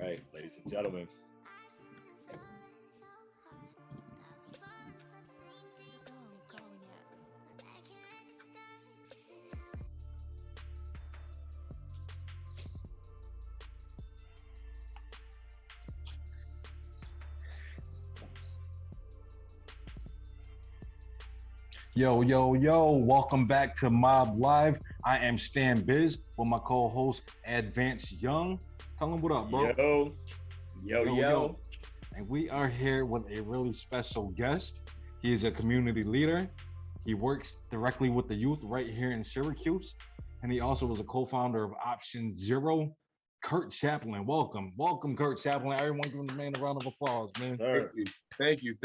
Right, ladies and gentlemen. Yo, yo, yo, welcome back to Mob Live. I am Stan Biz with my co-host Advance Young. Tell him what up, bro. Yo. And we are here with a really special guest. He is a community leader. He works directly with the youth right here in Syracuse. And he also was a co-founder of Option Zero. Kurt Chaplin, welcome. Welcome, Kurt Chaplin. Everyone give the man a round of applause, man. Thank you.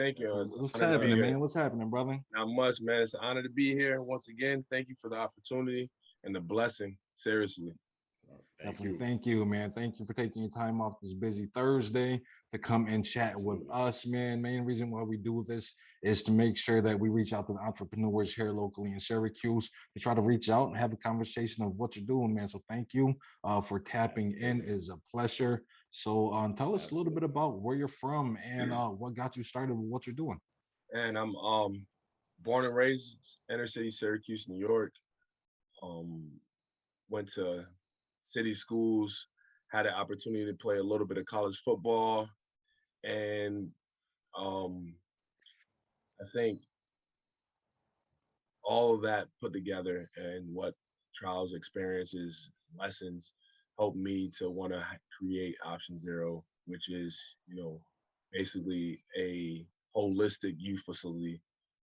What's happening, man? What's happening, brother? Not much, man. It's an honor to be here once again. Thank you for the opportunity and the blessing. Seriously. Thank you, man. Thank you for taking your time off this busy Thursday to come and chat with us, man. Main reason why we do this is to make sure that we reach out to the entrepreneurs here locally in Syracuse to try to reach out and have a conversation of what you're doing, man. So thank you for tapping in. It is a pleasure. So tell us a little bit about where you're from and what got you started with what you're doing. And I'm born and raised inner city Syracuse, New York. Went to city schools, had an opportunity to play a little bit of college football, and I think all of that put together and what trials, experiences, lessons helped me to want to create Option Zero, which is, basically a holistic youth facility.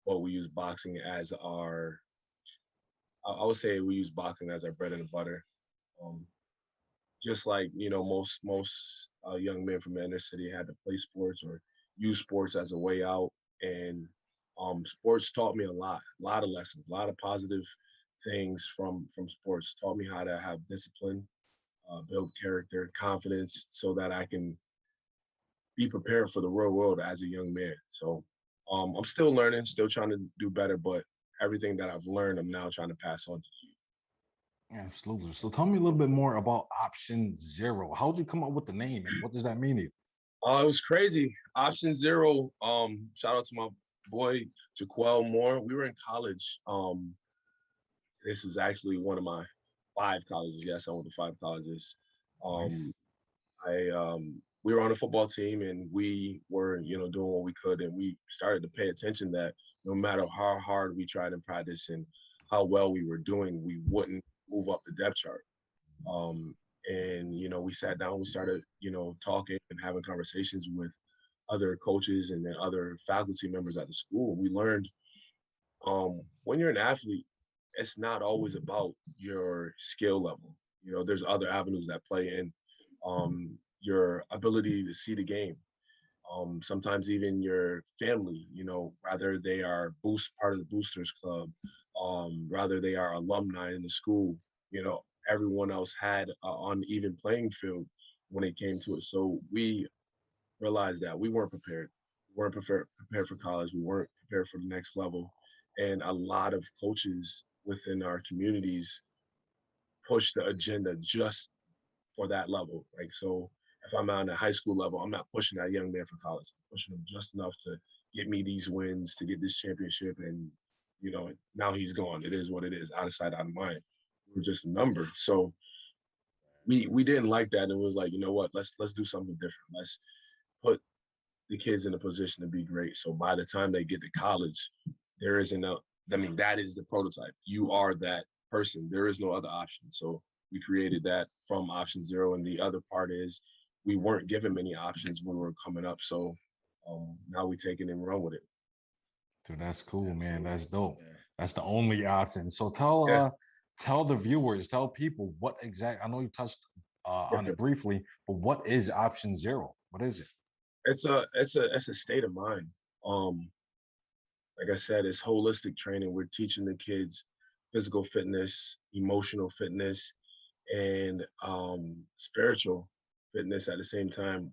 But we use boxing as I would say we use boxing as our bread and butter. Just like, most young men from the inner city had to play sports or use sports as a way out. And sports taught me a lot of lessons, a lot of positive things from sports. Taught me how to have discipline, build character, confidence, so that I can be prepared for the real world as a young man. So I'm still learning, still trying to do better, but everything that I've learned, I'm now trying to pass on to you. Absolutely. So tell me a little bit more about Option Zero. How did you come up with the name and what does that mean to you? It was crazy. Option Zero, shout out to my boy, Jaquel Moore. We were in college. This was actually one of my 5 colleges. Yes, I went to 5 colleges. Nice. We were on a football team and we were, doing what we could. And we started to pay attention that no matter how hard we tried in practice and how well we were doing, we wouldn't move up the depth chart. And, we sat down, we started, talking and having conversations with other coaches and then other faculty members at the school. We learned when you're an athlete, it's not always about your skill level. There's other avenues that play in your ability to see the game. Sometimes even your family, rather they are part of the boosters club, rather they are alumni in the school, everyone else had an uneven playing field when it came to it. So we realized that we weren't prepared. We weren't prepared for college. We weren't prepared for the next level. And a lot of coaches within our communities push the agenda just for that level. Like, so if I'm on a high school level, I'm not pushing that young man for college. I'm pushing him just enough to get me these wins, to get this championship. And, now he's gone. It is what it is, out of sight, out of mind. We're just a number. So we didn't like that. And it was like, you know what, let's do something different. Let's put the kids in a position to be great. So by the time they get to college, that is the prototype. You are that person. There is no other option. So we created that from Option Zero. And the other part is we weren't given many options when we were coming up. So now we take it and run with it. Dude, that's cool, man. That's dope. Yeah. That's the only option. So tell the viewers, tell people what I know you touched on it briefly, but what is Option Zero? What is it? It's a state of mind. Like I said, it's holistic training. We're teaching the kids physical fitness, emotional fitness, and spiritual fitness at the same time.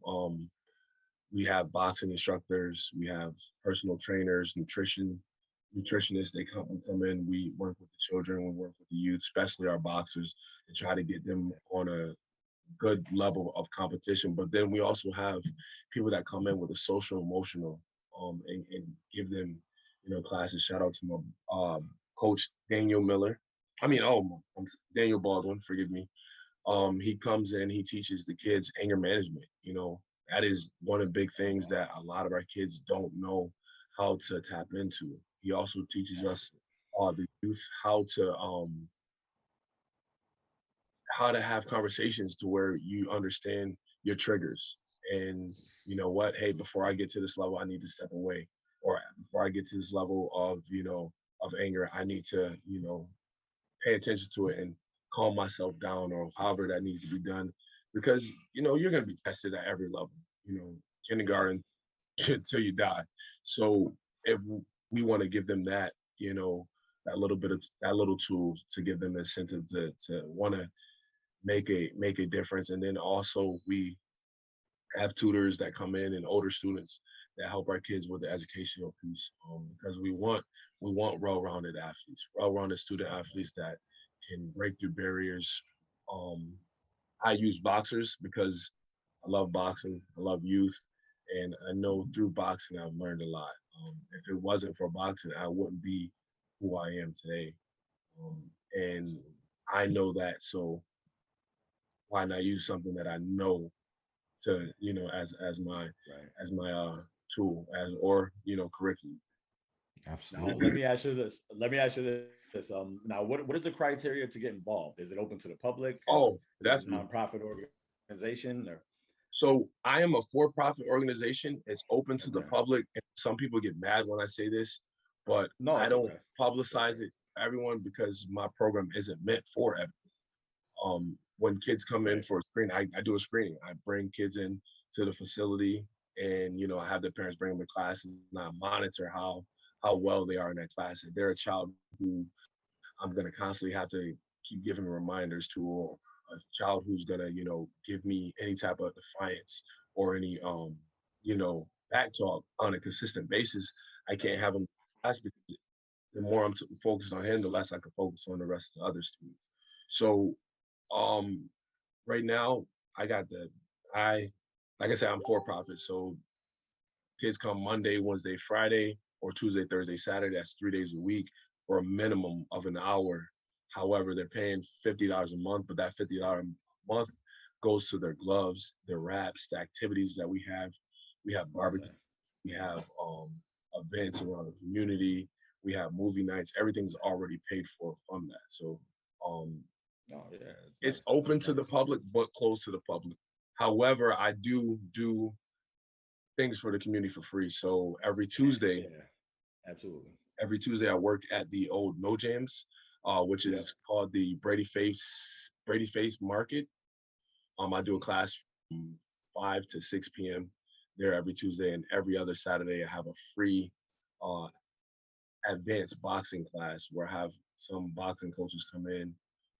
We have boxing instructors, we have personal trainers, nutritionists. They come in. We work with the children, we work with the youth, especially our boxers, to try to get them on a good level of competition. But then we also have people that come in with a social emotional and give them, classes. Shout out to my coach Daniel Miller. Daniel Baldwin, forgive me. He comes in, he teaches the kids anger management. That is one of the big things that a lot of our kids don't know how to tap into. He also teaches us the youth how to have conversations to where you understand your triggers and you know what, hey, before I get to this level I need to step away, or before I get to this level of of anger I need to pay attention to it and calm myself down, or however that needs to be done, because you're going to be tested at every level, kindergarten until you die. So if we want to give them that, that little bit of that little tool to give them incentive to want to make a difference. And then also we have tutors that come in and older students that help our kids with the educational piece, because we want well-rounded athletes, well-rounded student athletes that can break through barriers. um, I use boxers because I love boxing, I love youth, and I know through boxing I've learned a lot. If it wasn't for boxing I wouldn't be who I am today, um, and I know that. So why not use something that I know to as my tool, as or curriculum. Now, Absolutely. Let me ask you this. Now, what is the criteria to get involved? Is it open to the public? Oh, Is it a definitely. nonprofit organization? Or So I am a for-profit organization. It's open to the okay, public. And some people get mad when I say this, but no, I it's don't okay. publicize it to everyone because my program isn't meant for everyone. When kids come in Right. for a screening, I do a screening. I bring kids in to the facility, and I have their parents bring them to class, and I monitor how well they are in that class. If they're a child who I'm going to constantly have to keep giving reminders to, or a child who's going to give me any type of defiance or any back talk on a consistent basis, I can't have them in class, because the more I'm focused on him, the less I can focus on the rest of the other students. So um, right now, I got I, like I said, I'm for profit. So kids come Monday, Wednesday, Friday, or Tuesday, Thursday, Saturday. That's 3 days a week for a minimum of an hour. However, they're paying $50 a month, but that $50 a month goes to their gloves, their wraps, the activities that we have. We have barbecue, Okay. we have events around the community, we have movie nights. Everything's already paid for from that. So um, Oh yeah, it's it's nice. open That's to the nice. public, but closed to the public. However, I do things for the community for free. So Yeah, absolutely. every Tuesday I work at the old No Jams, which Yep. is called the Brady Face Market. I do a class from 5 to 6 p.m. there every Tuesday, and every other Saturday I have a free uh, advanced boxing class where I have some boxing coaches come in.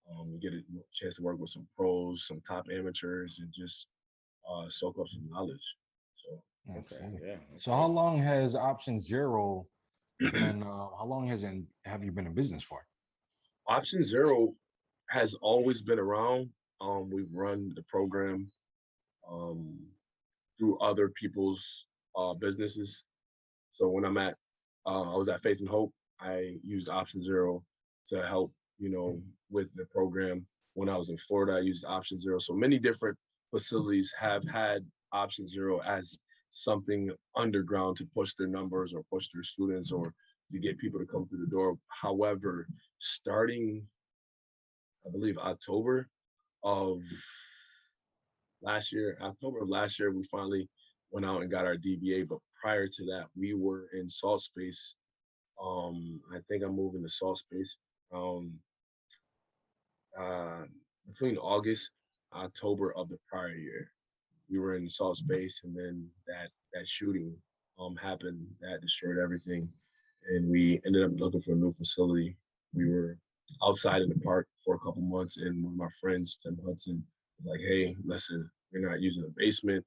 You get a chance to work with some pros, some top amateurs, and just soak up some knowledge. So Okay. Absolutely. Yeah. So how Okay. long has Option Zero been how long have you been in business for? Option Zero has always been around. We've run the program um, through other people's businesses. So when I was at Faith and Hope, I used Option Zero to help, with the program. When I was in Florida, I used Option Zero. So many different facilities have had Option Zero as something underground to push their numbers or push their students or to get people to come through the door. However, starting, I believe, of October of last year, we finally went out and got our DBA. But prior to that, we were in Salt Space. I think I'm moving to Salt Space um, uh, between August, October of the prior year. We were in Salt Space, and then that shooting happened that destroyed everything, and we ended up looking for a new facility. We were outside in the park for a couple months, and one of my friends, Tim Hudson, was like, "Hey, listen, we're not using a basement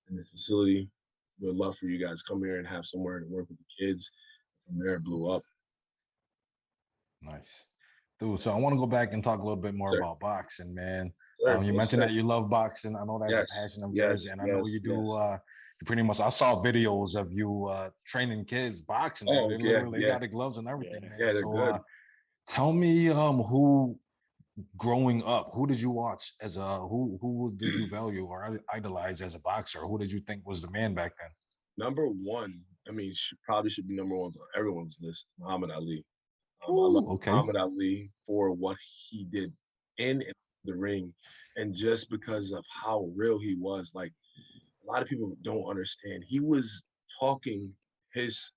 in this facility. We'd love for you guys to come here and have somewhere to work with the kids." From there, it blew up. Nice. Dude, so I want to go back and talk a little bit more Sir, about boxing, man. sir. You Yes, mentioned sir. that you love boxing. I know that's a Yes, passion of yours, yes, and I know yes, you do. yes. You pretty much. I saw videos of you training kids boxing. Oh, They yeah, literally yeah, got the gloves and everything, Yeah. man. yeah. They're So good. tell me, who growing up, who did you watch as a who did you value or idolize as a boxer? Who did you think was the man back then? Number one, I mean, probably should be number one on everyone's list. Muhammad Ali. I love Ooh, okay. Muhammad Ali for what he did in the ring, and just because of how real he was. Like, a lot of people don't understand. He was talking his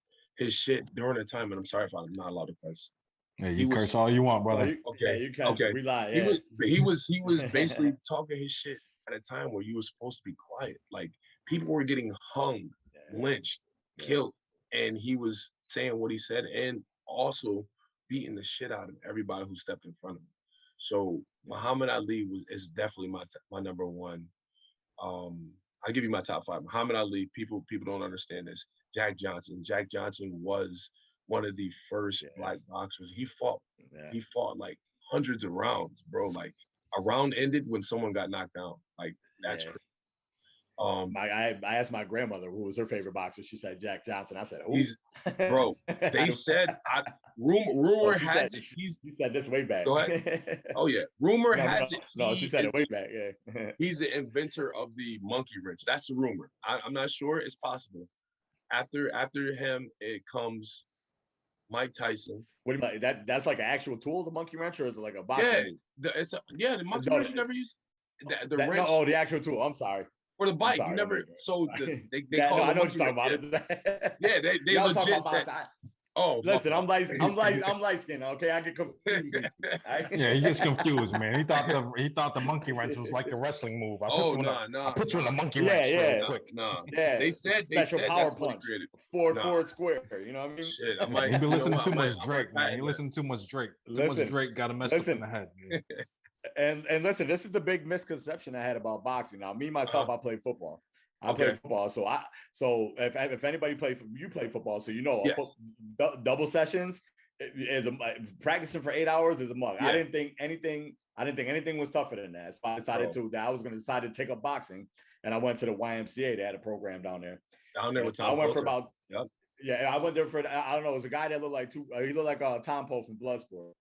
shit during the time, and I'm sorry if I'm not allowed to cuss. Yeah, He you curse was all you want, No, brother. yeah, okay, you can. okay. We lie. He Yeah. was, but he was basically talking his shit at a time where you were supposed to be quiet. Like, people were getting hung, Yeah. lynched, Yeah. killed, and he was saying what he said, and also beating the shit out of everybody who stepped in front of him. So Muhammad Ali is definitely my number one. I'll give you my top five. Muhammad Ali. People don't understand this. Jack Johnson. Jack Johnson was one of the first black boxers. Yeah. He fought like hundreds of rounds, bro. Like, a round ended when someone got knocked down. Like, that's crazy. I asked my grandmother who was her favorite boxer. She said Jack Johnson. I said, "Who?" He's, bro. They said, rumor has it. You said this way back. Go ahead. Oh yeah, rumor has it. No, she said it way back. Yeah. He's the inventor of the monkey wrench. That's the rumor. I'm not sure. It's possible. After him, it comes Mike Tyson. What do you mean? That's like an actual tool, the monkey wrench, or is it like a boxing? Yeah, the monkey wrench you never use. The wrench. No, the actual tool. I'm sorry. For the bike, sorry, you never. So they call it. I know what you're talking about. Yeah, they legit said. Oh, listen, I'm light skinned. Okay, I get confused. Yeah, he gets confused, man. He thought the monkey wrench was like the wrestling move. I put you in a monkey wrench real quick. Yeah, they said power that's punch. What Forward square. You know what I mean? Shit, I might. He be listening too much I Drake, man. He listening too much Drake. Too much Drake got to mess up in the head. And listen, this is the big misconception I had about boxing. Now, me myself, I played football. I played football, so if anybody you play football, so you know, double sessions is practicing for 8 hours is a mug. Yeah. I didn't think anything was tougher than that. So I decided I was going to decide to take up boxing, and I went to the YMCA. They had a program down there. With Tom I went Poe, for about yeah. I went there for I don't know. It was a guy that looked like he looked like Tom Poe from Bloodsport.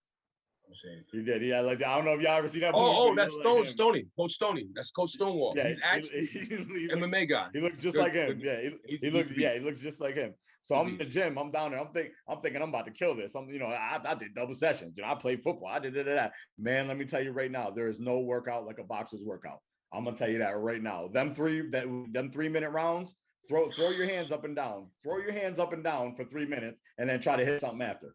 He did. Yeah, like I don't know if y'all ever see that. That's Stoney. Coach Stoney. That's Coach Stonewall. Yeah, he's actually MMA guy. He looked just like him. Yeah, he looks just like him. So I'm in the gym. I'm down there. I'm thinking I'm about to kill this. I did double sessions. I played football. I did that. Man, let me tell you right now, there is no workout like a boxer's workout. I'm gonna tell you that right now. Them 3-minute rounds. Throw your hands up and down. Throw your hands up and down for 3 minutes, and then try to hit something after.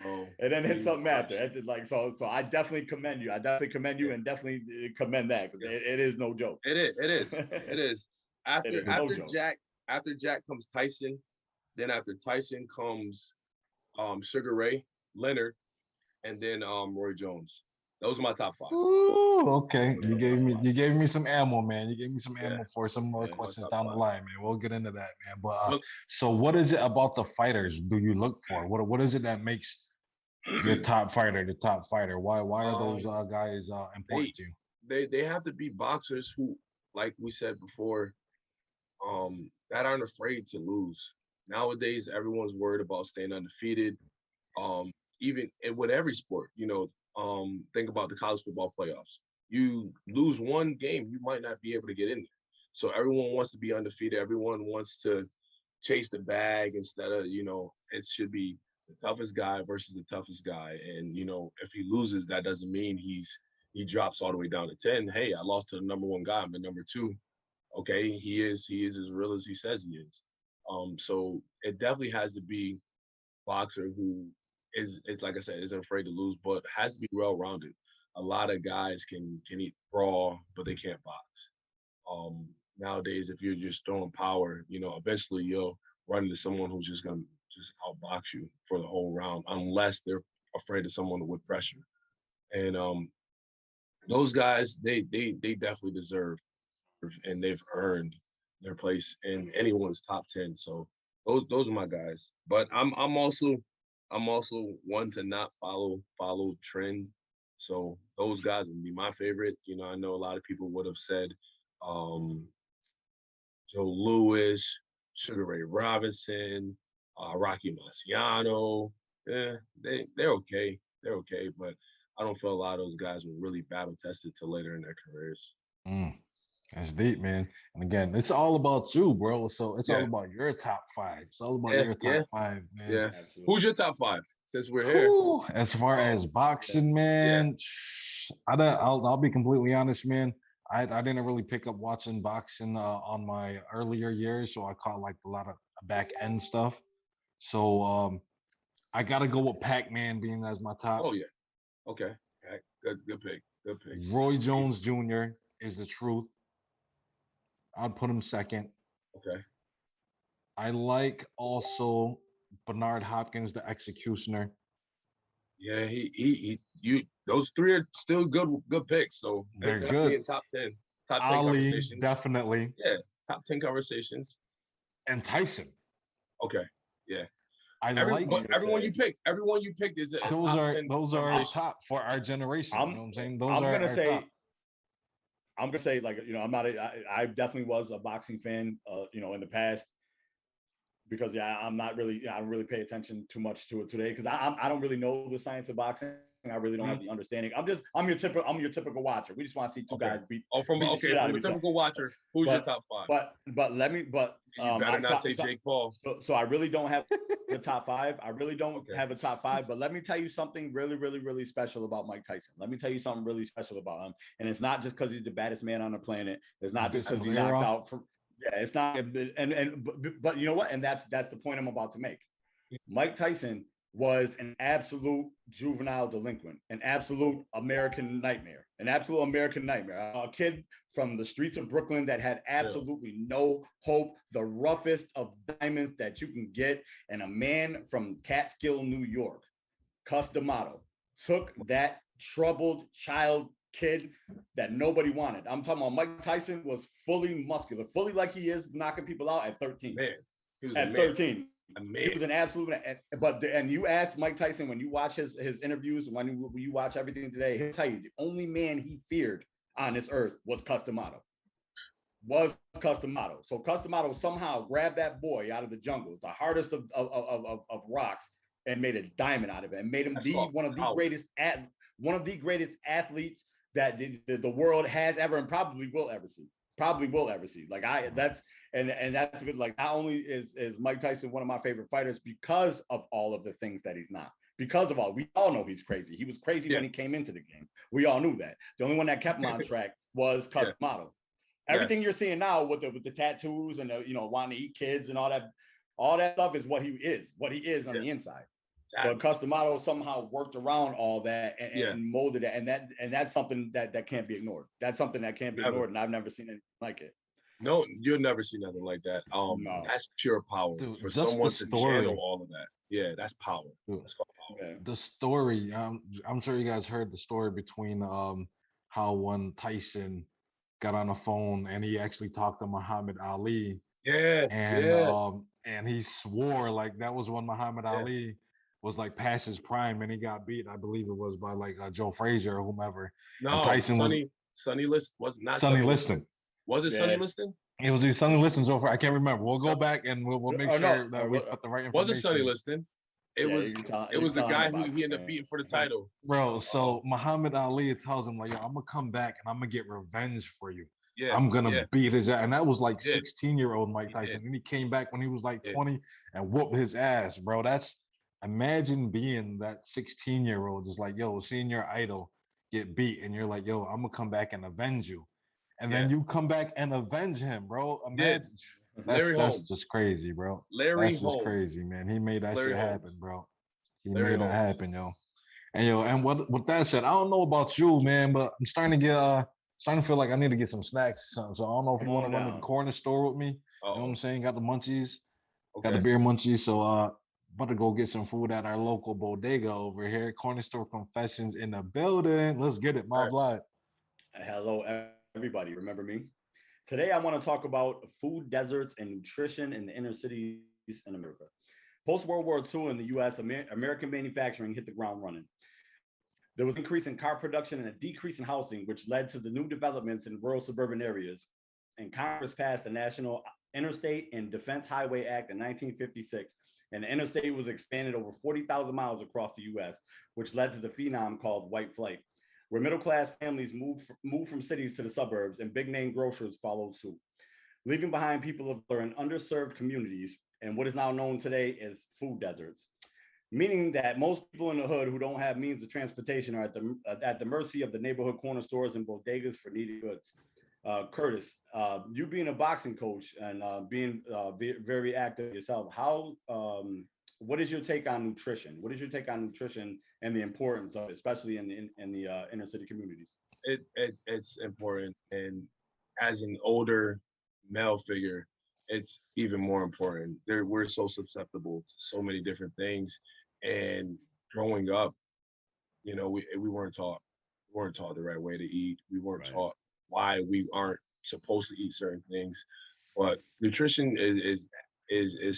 Bro, and then hit something after. So I definitely commend you. And definitely commend that because it is no joke. It is. After Jack comes Tyson, then after Tyson comes Sugar Ray Leonard, and then Roy Jones. Those are my top five. Ooh, okay. You gave me some ammo, man. You gave me some ammo for some more questions down the line, man. We'll get into that, man. But so what is it about the fighters do you look for? What is it that makes your top fighter the top fighter? Why are those guys important to you? They have to be boxers who, like we said before, that aren't afraid to lose. Nowadays, everyone's worried about staying undefeated. Even with every sport, think about the college football playoffs. You lose one game, you might not be able to get in there. So everyone wants to be undefeated. Everyone wants to chase the bag instead of, it should be the toughest guy versus the toughest guy. And, if he loses, that doesn't mean he drops all the way down to 10. Hey, I lost to the number one guy. I'm at number 2. Okay, he is as real as he says he is. So it definitely has to be boxer who is like I said, isn't afraid to lose, but has to be well-rounded. A lot of guys can eat raw, but they can't box. Nowadays, if you're just throwing power, eventually you'll run into someone who's just gonna just outbox you for the whole round, unless they're afraid of someone with pressure. And those guys, they definitely deserve, and they've earned their place in anyone's top 10. So those are my guys. But I'm also one to not follow trend. So those guys would be my favorite. You know, I know a lot of people would have said Joe Louis, Sugar Ray Robinson, Rocky Marciano. Yeah, they're okay. They're okay, but I don't feel a lot of those guys were really battle tested till later in their careers. That's deep, man. And again, it's all about you, bro. So it's all Yeah. about your top five. It's all about Yeah, your yeah. top five, man. Yeah. Absolutely. Who's your top five since we're here? Whew, as far as boxing, man, I'll be completely honest, man. I didn't really pick up watching boxing on my earlier years, so I caught like a lot of back end stuff. So I gotta go with Pac-Man being as my top. Oh yeah. Okay. Okay. Good pick. Good pick. Roy Jones Jr. is the truth. I'd put him second. Okay. I like also Bernard Hopkins, the executioner. Yeah, he's you. Those three are still good picks. So They're definitely good. in top 10 Ali, conversations. definitely. Yeah, top 10 conversations. And Tyson. Okay, yeah. Everyone you picked is a those top are 10 those are top for our generation. You know what I'm saying? Those are our top. I'm gonna say, like, you know, I definitely was a boxing fan, you know, in the past, because I don't really pay attention too much to it today, because I don't really know the science of boxing. I really don't have the understanding. I'm your typical watcher. We just want to see two guys beat. From a typical watcher, who's your top five? But you better not say Jake Paul. So I really don't have the top five. I really don't have a top five. But let me tell you something really, really, really special about Mike Tyson. Let me tell you something really special about him. And it's not just because he's the baddest man on the planet. It's not just because he knocked out from. Yeah, it's not. But you know what? And that's the point I'm about to make. Mike Tyson was an absolute juvenile delinquent, an absolute American nightmare, a kid from the streets of Brooklyn that had absolutely no hope, the roughest of diamonds that you can get. And a man from Catskill, New York, Cus D'Amato, took that troubled child kid that nobody wanted. I'm talking about Mike Tyson was fully muscular, fully like he is, knocking people out at 13. Man, he was at 13. He was an absolute, and you ask Mike Tyson, when you watch his interviews, when you watch everything today, he'll tell you the only man he feared on this earth was Cus D'Amato. So Cus D'Amato somehow grabbed that boy out of the jungles, the hardest of rocks, and made a diamond out of it, and made him one of the greatest athletes that the world has ever and probably will ever see. Like that's good. Like, not only is Mike Tyson one of my favorite fighters because of all of the things that he's not, because of all, we all know he's crazy. He was crazy when he came into the game. We all knew that. The only one that kept him on track was Cus D'Amato. Everything you're seeing now with the tattoos and the, wanting to eat kids and all that stuff is what he is on the inside. But Cus D'Amato somehow worked around all that and molded it, and that's something that can't be ignored. That's something that can't be ignored, and I've never seen anything like it. No, you'll never see nothing like that. No. That's pure power. Dude, for someone to channel all of that. Yeah, that's power. Dude, that's called power. The story, I'm sure you guys heard the story between how when Tyson got on the phone and he actually talked to Muhammad Ali. And he swore like that was when Muhammad Ali was like past his prime and he got beat. I believe it was by like Joe Frazier or whomever. No, and Tyson Sonny Liston was not Sonny Liston. Was it Sonny Liston? It was Sonny Liston. So I can't remember. We'll go back and we'll make sure that we put the right information. Was it Sonny Liston? It was the guy who he ended up beating for the title. Bro, so Muhammad Ali tells him like, yo, I'm gonna come back and I'm gonna get revenge for you. Yeah, I'm gonna beat his ass. And that was like 16-year-old Mike Tyson. And he came back when he was like 20 and whooped his ass, bro. Imagine being that 16-year-old, just like, yo, seeing your idol get beat, and you're like, yo, I'm gonna come back and avenge you. And then you come back and avenge him, bro. Imagine. That's just crazy, bro. That's just crazy, man. He made that shit happen, bro. He made that happen, yo. And with that said, I don't know about you, man, but I'm starting to feel like I need to get some snacks or something. So I don't know if you want to run to the corner store with me. You know what I'm saying? Got the munchies, got the beer munchies. So about to go get some food at our local bodega over here. Corner Store Confessions in the building. Let's get it, my blood. Hello, everybody. Remember me? Today, I want to talk about food deserts and nutrition in the inner cities in America. Post-World War II in the U.S., American manufacturing hit the ground running. There was an increase in car production and a decrease in housing, which led to the new developments in rural suburban areas. And Congress passed the National Interstate and Defense Highway Act in 1956. And the interstate was expanded over 40,000 miles across the U.S., which led to the phenom called white flight, where middle-class families moved from cities to the suburbs and big-name grocers followed suit, leaving behind people of color in underserved communities and what is now known today as food deserts, meaning that most people in the hood who don't have means of transportation are at the mercy of the neighborhood corner stores and bodegas for needed goods. Curtis, you being a boxing coach and being very active yourself, what is your take on nutrition? What is your take on nutrition and the importance of it, especially in the inner city communities? It's important, and as an older male figure, it's even more important. We're so susceptible to so many different things, and growing up, we weren't taught the right way to eat. We weren't taught why we aren't supposed to eat certain things, but nutrition is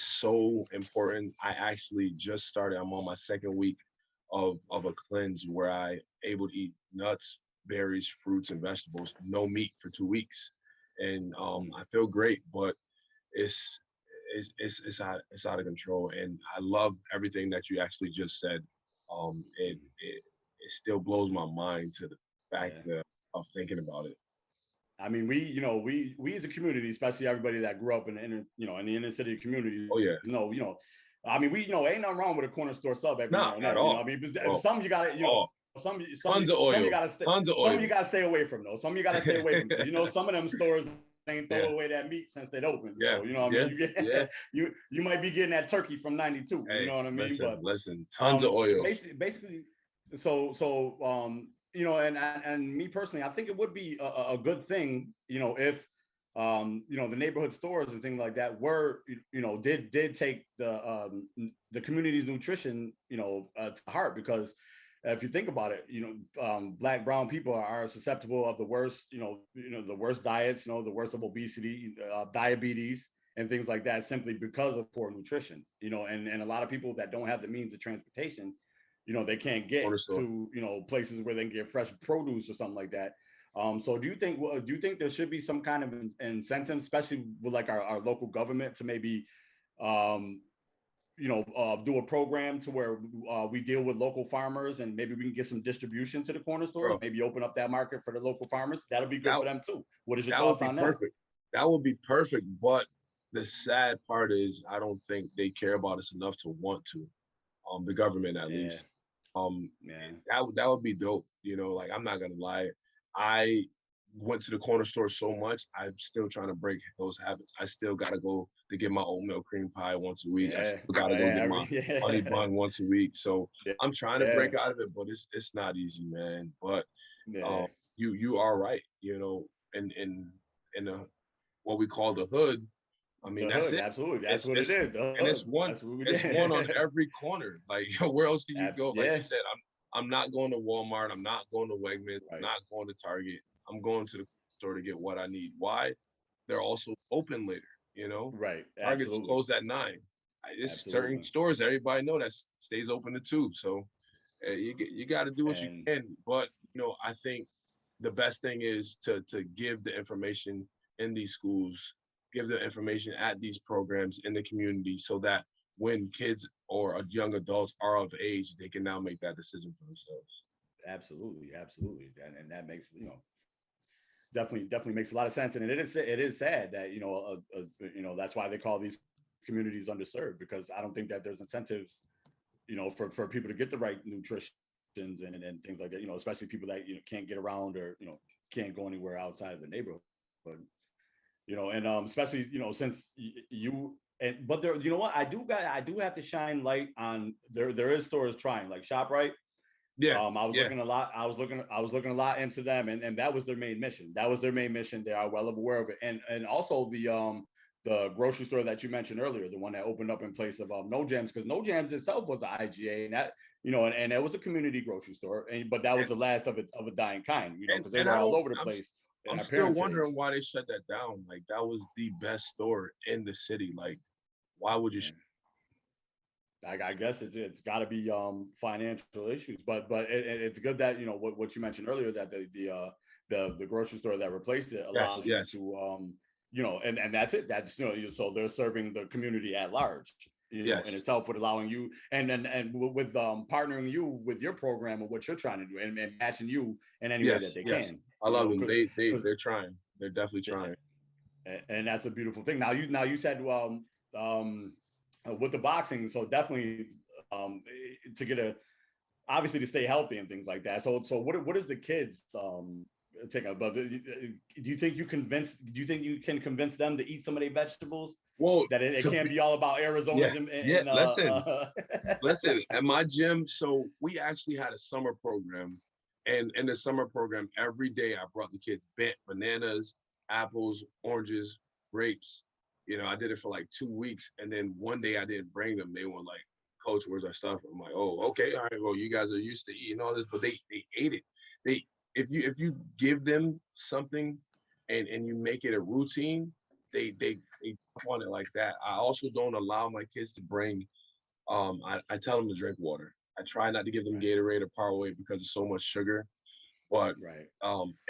so important. I actually just started. I'm on my second week of a cleanse where I able to eat nuts, berries, fruits, and vegetables, no meat for 2 weeks, and I feel great. But it's out of control, and I love everything that you actually just said. It still blows my mind to the fact of thinking about it. I mean, we as a community, especially everybody that grew up in the inner city community. Oh yeah. I mean, ain't nothing wrong with a corner store sub every now and then. At all. I mean, some you gotta, some tons of oil. Some you gotta stay away from though. Some you gotta stay away from. Some of them stores ain't throw away that meat since they'd opened. Yeah. So, what I mean? You might be getting that turkey from 92. Hey, you know what I mean? Listen, tons of oil. Basically, and me personally, I think it would be a good thing, if the neighborhood stores and things like that did take the community's nutrition, to heart, because if you think about it, Black, brown people are susceptible of the worst, the worst diets, the worst of obesity, diabetes, and things like that, simply because of poor nutrition, and a lot of people that don't have the means of transportation, they can't get to, places where they can get fresh produce or something like that. So do you think there should be some kind of incentive, especially with like our local government, to maybe, do a program to where we deal with local farmers, and maybe we can get some distribution to the corner stores, maybe open up that market for the local farmers? That'll be good for them too. What is your thoughts on that? Perfect. That would be perfect. But the sad part is I don't think they care about us enough to want to. The government at least. That would be dope. Like, I'm not gonna lie. I went to the corner store so much. I'm still trying to break those habits. I still gotta go to get my oatmeal cream pie once a week. I still gotta go get my honey bun once a week. So I'm trying to break out of it, but it's not easy, man. But you are right. In what we call the hood. I mean, that's it. Absolutely, that's what it is. And it's one on every corner. Like, where else can you go? Like you said, I'm not going to Walmart. I'm not going to Wegmans. I'm not going to Target. I'm going to the store to get what I need. Why? They're also open later. Right. Target's closed at 9. It's certain stores everybody know that stays open to 2. So you got to do what you can. But I think the best thing is to give the information in these schools, give the information at these programs in the community, so that when kids or young adults are of age, they can now make that decision for themselves. Absolutely. And that makes, definitely makes a lot of sense. And it is sad that, that's why they call these communities underserved, because I don't think that there's incentives, for people to get the right nutrition and things like that, especially people that, can't get around or, can't go anywhere outside of the neighborhood. But, and especially, since but there, I do have to shine light on there is stores trying, like ShopRite. I was looking a lot. I was looking a lot into them, and that was their main mission. They are well aware of it, and also the grocery store that you mentioned earlier, the one that opened up in place of No Jams, because No Jams itself was an IGA, and that and it was a community grocery store, but that was the last of a dying kind, because they were all over the place. I'm still wondering why they shut that down. Like, that was the best store in the city. Like, why would you? I guess it's got to be financial issues, but it's good that what you mentioned earlier, that the grocery store that replaced it allows you to and that's it. That's so they're serving the community at large. In itself, with allowing you and with partnering you with your program and what you're trying to do, and matching you in any way that they can. I love them. They're trying. They're definitely trying. And that's a beautiful thing. Now you said with the boxing, so definitely to get obviously to stay healthy and things like that. So what is the kids take up? But do you think you can convince them to eat some of their vegetables? Well, that it can't be all about Arizona. Listen. At my gym, so we actually had a summer program, and in the summer program, every day I brought the kids bananas, apples, oranges, grapes. I did it for like 2 weeks, and then one day I didn't bring them. They were like, "Coach, where's our stuff?" I'm like, "Oh, okay, all right. Well, you guys are used to eating all this," but they ate it. If you give them something, and you make it a routine, they want it like that. I also don't allow my kids to bring. I tell them to drink water. I try not to give them Gatorade or Powerade because there's so much sugar. But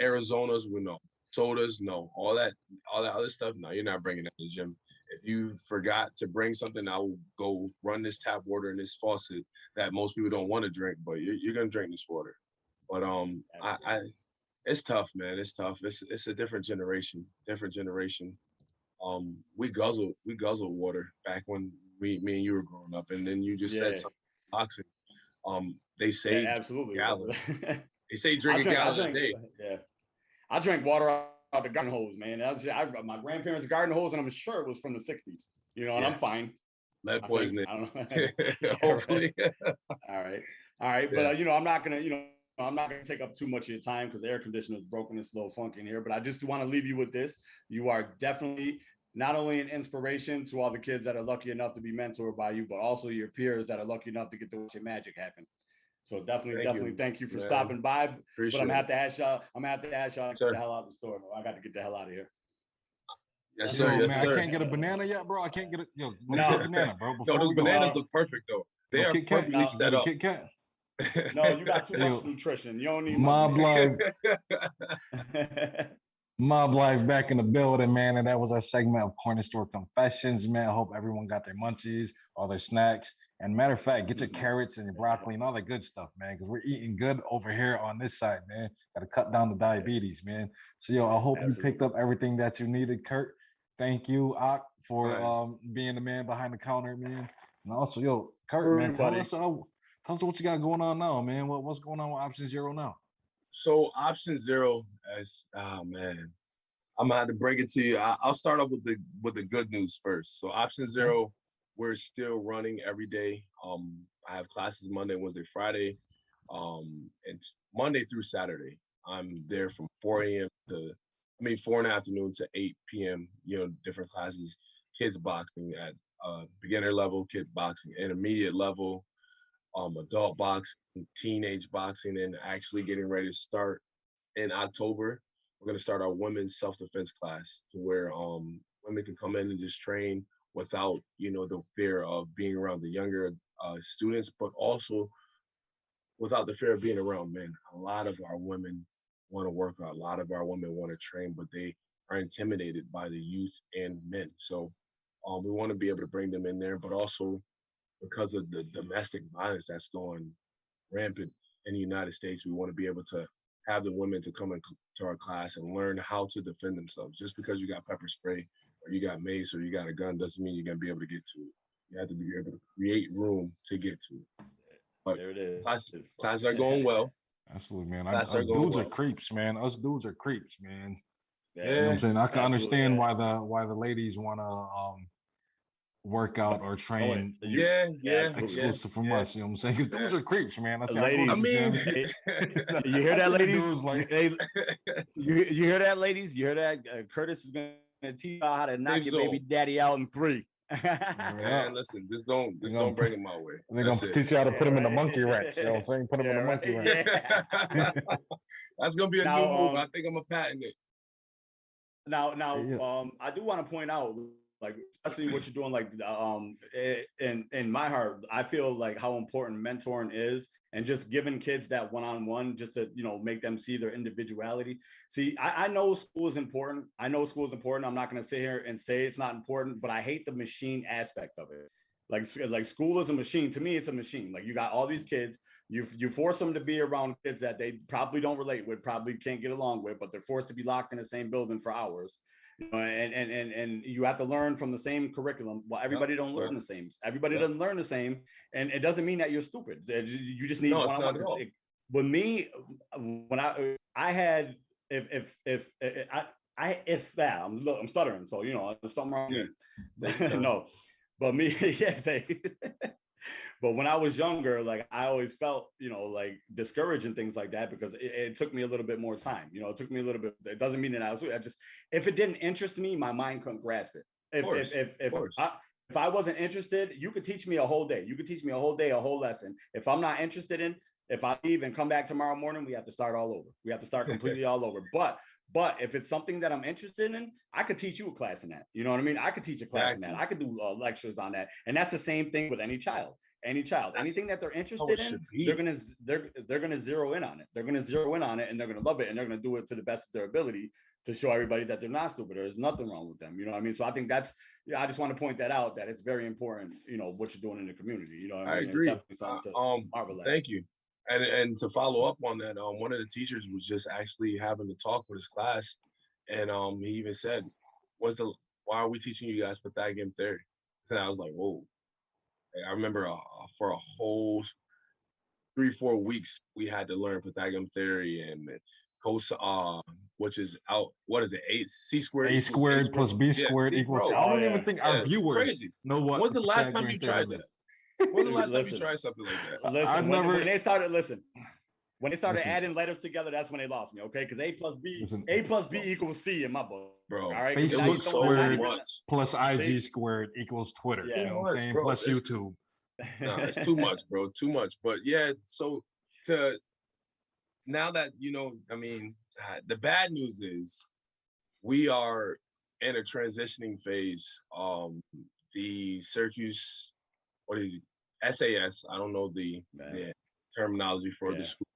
Arizona's, no. Sodas, no. All that other stuff, no. You're not bringing that to the gym. If you forgot to bring something, I will go run this tap water in this faucet that most people don't want to drink, but you're gonna drink this water. But it's tough, man. It's tough. It's a different generation. We guzzle water back when me and you were growing up, and then you just said something boxing. They say absolutely. They say drink a gallon a day. Yeah, I drank water out the garden hose, man. My grandparents' garden hose, and I'm sure it was from the '60s. And I'm fine. Lead poisoning. I don't know. Hopefully. All right. Yeah. But I'm not gonna take up too much of your time because the air conditioner is broken. It's a little funky in here. But I just want to leave you with this. You are definitely not only an inspiration to all the kids that are lucky enough to be mentored by you, but also your peers that are lucky enough to get to watch your magic happen. So definitely thank you for stopping by. But I'm gonna have to ask y'all to get the hell out of the store. I got to get the hell out of here. Yes, sir. Yes, man, sir. I can't get a banana yet, bro. I can't get a banana, bro. No, those bananas look perfect though. They are perfectly set up. Kit Kat. No, you got too much nutrition. You don't need Mob Life. Mob Life back in the building, man. And that was our segment of Corner Store Confessions, man. I hope everyone got their munchies, all their snacks. And matter of fact, get your carrots and your broccoli and all that good stuff, man, because we're eating good over here on this side, man. Got to cut down the diabetes, man. So, I hope you picked up everything that you needed, Kurt. Thank you, Ak, for being the man behind the counter, man. And also, Kurt, man, tell us what you got going on now, man. What's going on with Option Zero now? So Option Zero, man, I'm gonna have to break it to you. I'll start off with the good news first. So Option Zero, we're still running every day. I have classes Monday, Wednesday, Friday, and Monday through Saturday. I'm there from 4 a.m. to 4 in the afternoon to 8 p.m. Different classes. Kids boxing at beginner level, kid boxing, intermediate level, adult boxing, teenage boxing, and actually getting ready to start in October. We're going to start our women's self-defense class to where women can come in and just train without, the fear of being around the younger students, but also without the fear of being around men. A lot of our women want to work out. A lot of our women want to train, but they are intimidated by the youth and men. So we want to be able to bring them in there, but also because of the domestic violence that's going rampant in the United States, we want to be able to have the women to come into our class and learn how to defend themselves. Just because you got pepper spray or you got mace or you got a gun doesn't mean you're going to be able to get to it. You have to be able to create room to get to it. But there it is. Classes are going well. Absolutely, man. Us dudes are creeps, man. Us dudes are creeps, man. Yeah, you know what I'm saying? I can understand why the ladies want to work out or train. Exclusive from us. You know what I'm saying? Because dudes are creeps, man. That's ladies. You hear that, ladies? You hear that, ladies? You hear that? Curtis is gonna teach you how to knock your baby daddy out in 3. Man, listen, just don't bring him my way. They're gonna teach you how to put him in the monkey wrench. You know what I'm saying? Put him in the monkey wrench. That's gonna be a new move. I think I'm gonna patent it. Now, I do want to point out, like especially what you're doing, like in my heart, I feel like how important mentoring is, and just giving kids that one-on-one, just to, you know, make them see their individuality. See, I know school is important. I know school is important. I'm not going to sit here and say it's not important, but I hate the machine aspect of it. Like school is a machine. To me, it's a machine. Like, you got all these kids, you force them to be around kids that they probably don't relate with, probably can't get along with, but they're forced to be locked in the same building for hours. You know, and you have to learn from the same curriculum. Well, everybody don't learn the same. Everybody doesn't learn the same, and it doesn't mean that you're stupid. You just need one-on-one. With me, when I had if that I'm stuttering, so you know there's something wrong. Yeah. No, but me, yeah. But when I was younger, like I always felt, you know, like discouraged and things like that, because it took me a little bit more time. You know, it took me a little bit. It doesn't mean that I just, if it didn't interest me, my mind couldn't grasp it. If I wasn't interested, you could teach me a whole day. You could teach me a whole day, a whole lesson. If I'm not interested in, if I leave and come back tomorrow morning, we have to start all over. We have to start completely all over. But if it's something that I'm interested in, I could teach you a class in that. You know what I mean? I could teach a class in that. I could do lectures on that. And that's the same thing with any child. Anything that they're interested in, they're gonna zero in on it. They're gonna zero in on it, and they're gonna love it, and they're gonna do it to the best of their ability to show everybody that they're not stupid. There's nothing wrong with them. You know what I mean? So I think that's, I just want to point that out, that it's very important, you know, what you're doing in the community. You know what I mean? I agree. Thank you. And to follow up on that, one of the teachers was just actually having to talk with his class, and he even said, why are we teaching you guys Pythagorean theory? And I was like, whoa. I remember for a whole 3-4 weeks we had to learn Pythagorean theory and which is what is it, c squared, a squared plus b squared equals. I don't even think our viewers know what. When's the last time you tried that? When's the last time you tried something like that? Listen, when they started adding letters together, that's when they lost me. Okay, because A plus B equals C in my book. Bro, all right. Facebook squared plus IG squared equals Twitter. Yeah, you know what I'm saying? Plus YouTube. No, it's too much, bro. Too much. But yeah, so now that, you know, I mean, the bad news is we are in a transitioning phase. The Syracuse, SAS, I don't know the terminology for the school.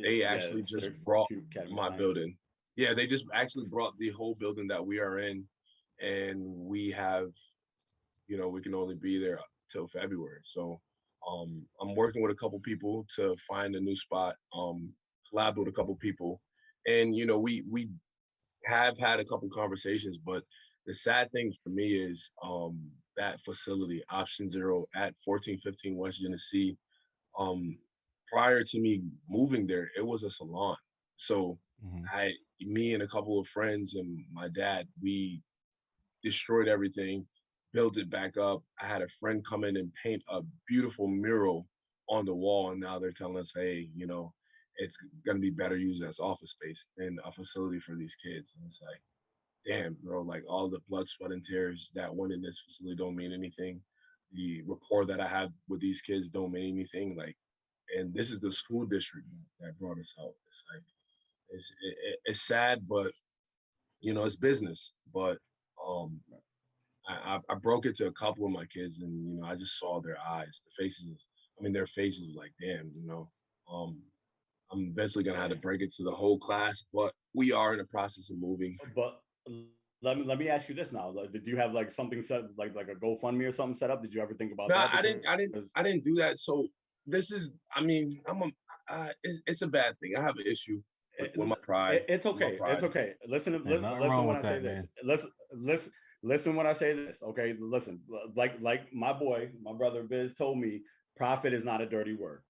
They actually just brought my building. Yeah, they just actually brought the whole building that we are in, and we have, you know, we can only be there till February. So I'm working with a couple people to find a new spot, collab with a couple people. And, you know, we have had a couple conversations, but the sad thing for me is that facility, Option Zero at 1415 West Genesee, prior to me moving there, it was a salon. So me and a couple of friends and my dad, we destroyed everything, built it back up. I had a friend come in and paint a beautiful mural on the wall, and now they're telling us, hey, you know, it's going to be better used as office space than a facility for these kids. And it's like, damn, bro, like all the blood, sweat, and tears that went in this facility don't mean anything. The rapport that I have with these kids don't mean anything. Like, and this is the school district that brought us out. It's like, it's sad, but, you know, it's business. But I broke it to a couple of my kids, and, you know, I just saw their eyes, the faces. I mean, their faces like, damn, you know, I'm eventually going to have to break it to the whole class, but we are in the process of moving. But let me ask you this now. Did you have like something set, like a GoFundMe or something set up? Did you ever think about that? I didn't do that. So this is, I mean, it's a bad thing. I have an issue with my pride. It's okay. It's okay. Listen when I say this. Listen when I say this. Okay, listen. Like my brother Biz told me, profit is not a dirty word.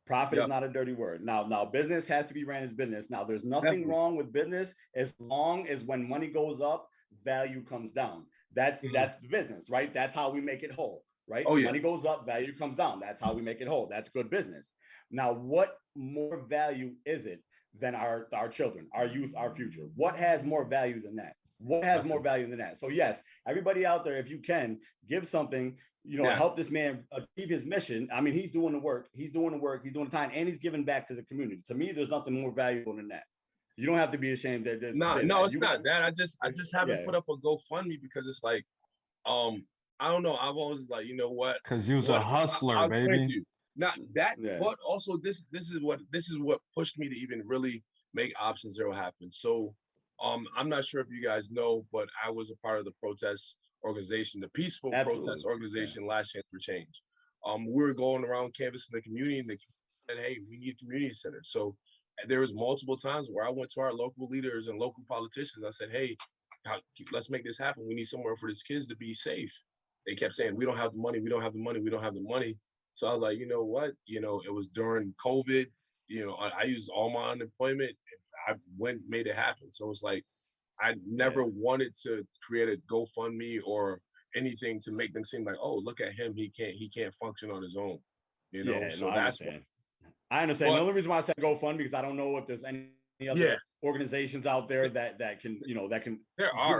Profit is not a dirty word. Now, business has to be ran as business. Now, there's nothing wrong with business as long as when money goes up, value comes down. That's the business, right? That's how we make it whole, right? Money goes up, value comes down. That's how we make it whole. That's good business. Now, what more value is it than our children, our youth, our future? What has more value than that? What has more value than that? So yes, everybody out there, if you can, give something, you know, help this man achieve his mission. I mean, he's doing the work, he's doing the time, and he's giving back to the community. To me, there's nothing more valuable than that. You don't have to be ashamed that. No, it's not that. I just haven't put up a GoFundMe because it's like, I don't know. I've always like, you know what? Because you was a hustler, I'll explain baby. to you. Not that, Yeah. but also this is what pushed me to even really make Option Zero happen. So I'm not sure if you guys know, but I was a part of the protest organization, the peaceful protest Absolutely. organization, Last Chance for Change. We were going around canvassing the community, and the community said, hey, we need a community center. So there was multiple times where I went to our local leaders and local politicians. I said, hey, let's make this happen. We need somewhere for these kids to be safe. They kept saying, we don't have the money, we don't have the money, we don't have the money. So I was like, you know what? You know, it was during COVID. You know, I used all my unemployment. And I went, made it happen. So it's like, I never wanted to create a GoFundMe or anything to make them seem like, oh, look at him, he can't function on his own. You know, Yeah, so no, I that's understand. what. I understand. But the only reason why I said GoFundMe because I don't know if there's any other organizations out there that can, you know, that can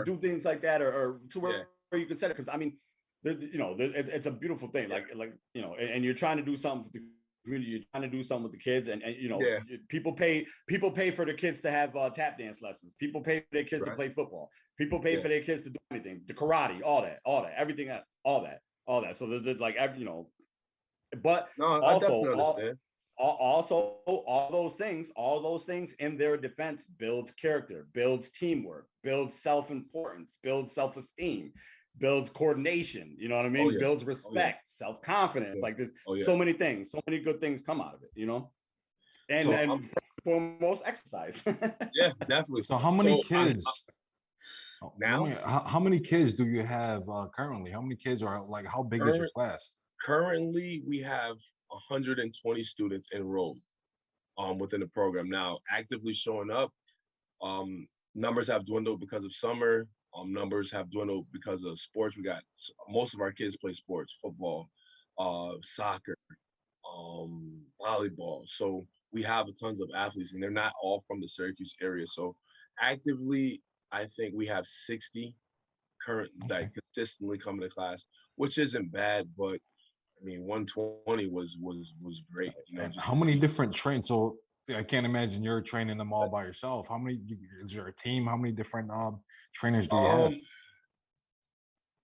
do things like that or to where you can set it. Because I mean, it's a beautiful thing. Like you know, and you're trying to do something for the community. You're trying to do something with the kids, and you know, people pay for the kids to have tap dance lessons. People pay for their kids to play football. People pay for their kids to do anything, the karate, all that, everything, all that. So there's like, you know, but no, I also definitely understand. Also, all those things in their defense builds character, builds teamwork, builds self-importance, builds self-esteem, builds coordination. You know what I mean? Builds respect, self-confidence. Like there's so many things, so many good things come out of it. You know, and first and foremost, exercise. Yeah, definitely. So how many kids? Now, how many kids do you have currently? How many kids are like? How big is your class? Currently, we have 120 students enrolled within the program. Now, actively showing up, numbers have dwindled because of summer. Numbers have dwindled because of sports. We got most of our kids play sports, football, soccer, volleyball. So we have tons of athletes, and they're not all from the Syracuse area. So actively, I think we have 60 current that consistently come to class, which isn't bad, but I mean, 120 was great. You know, how many different trains? So I can't imagine you're training them all by yourself. How many is there a team? How many different trainers do you have?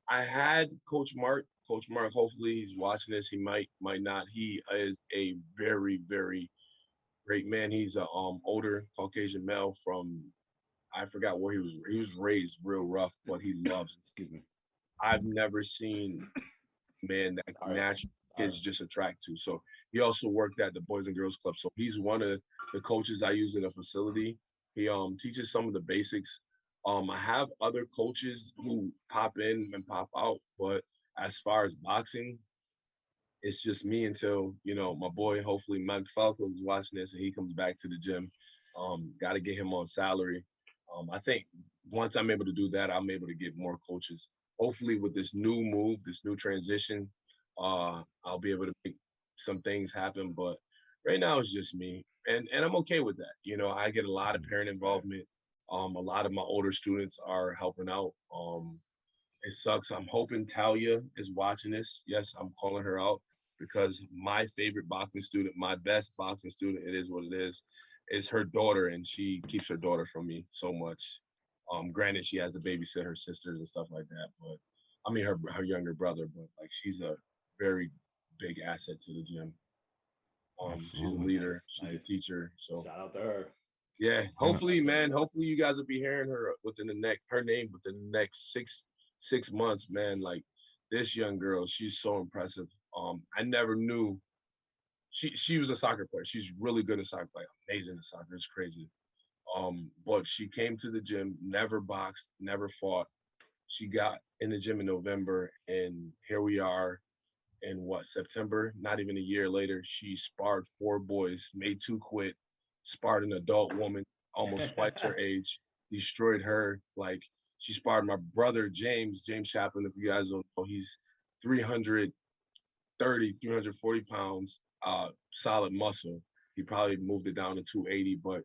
I had Coach Mark. Coach Mark, hopefully he's watching this. He might not. He is a very, very great man. He's a older Caucasian male from, I forgot where he was raised real rough, but he loves. I've never seen man that naturally kids just attract to. So he also worked at the Boys and Girls Club. So he's one of the coaches I use in the facility. He teaches some of the basics. I have other coaches who pop in and pop out, but as far as boxing, it's just me until, you know, my boy, hopefully Mike Falco is watching this and he comes back to the gym. Got to get him on salary. I think once I'm able to do that, I'm able to get more coaches. Hopefully with this new move, this new transition, I'll be able to make some things happen. But right now it's just me. And I'm okay with that. You know, I get a lot of parent involvement. A lot of my older students are helping out. It sucks. I'm hoping Talia is watching this. Yes, I'm calling her out because my favorite boxing student, my best boxing student, it is what it is her daughter, and she keeps her daughter from me so much. Granted, she has to babysit her sisters and stuff like that, but I mean her younger brother, but like she's a very big asset to the gym. She's a leader, she's a teacher. So shout out to her. Yeah, hopefully, man. Hopefully, you guys will be hearing her her name within the next six months, man. Like this young girl, she's so impressive. I never knew she was a soccer player. She's really good at soccer, like amazing at soccer. It's crazy. But she came to the gym, never boxed, never fought. She got in the gym in November, and here we are in September, not even a year later. She sparred 4 boys, made 2 quit, sparred an adult woman, almost twice her age, destroyed her. Like she sparred my brother, James Chaplin. If you guys don't know, he's 330, 340 pounds, solid muscle. He probably moved it down to 280, but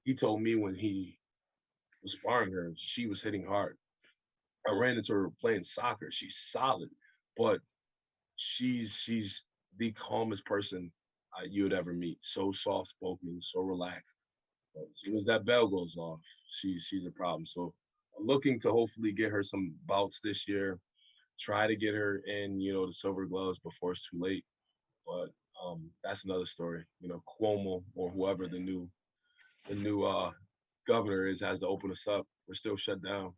he told me when he was sparring her, she was hitting hard. I ran into her playing soccer. She's solid, but she's the calmest person you would ever meet. So soft spoken, so relaxed. But as soon as that bell goes off, she's a problem. So I'm looking to hopefully get her some bouts this year. try to get her in, the Silver Gloves before it's too late. But that's another story. Cuomo or whoever the new governor has to open us up. We're still shut down.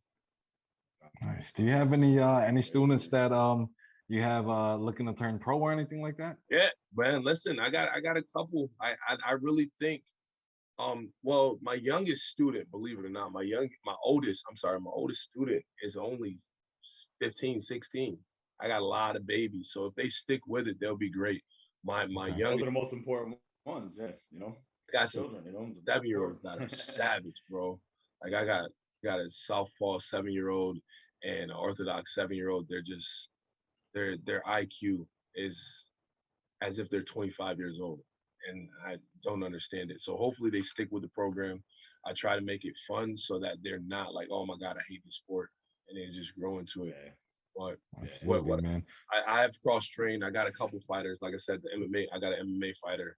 Nice. Do you have any students that you have looking to turn pro or anything like that? Yeah, man. Listen, I got a couple. I really think. Well, my youngest student, believe it or not, my oldest student is only 15, 16. I got a lot of babies, so if they stick with it, they'll be great. My youngest, those are the most important ones. Yeah, I got some 7-year-olds that are savage, bro. Like I got a southpaw 7-year-old and an orthodox 7-year-old. They're just their IQ is as if they're 25 years old, and I don't understand it. So hopefully they stick with the program. I try to make it fun so that they're not like, oh my God, I hate the sport, and they just grow into it. But what man, I have cross-trained. I got a couple fighters. Like I said, I got an MMA fighter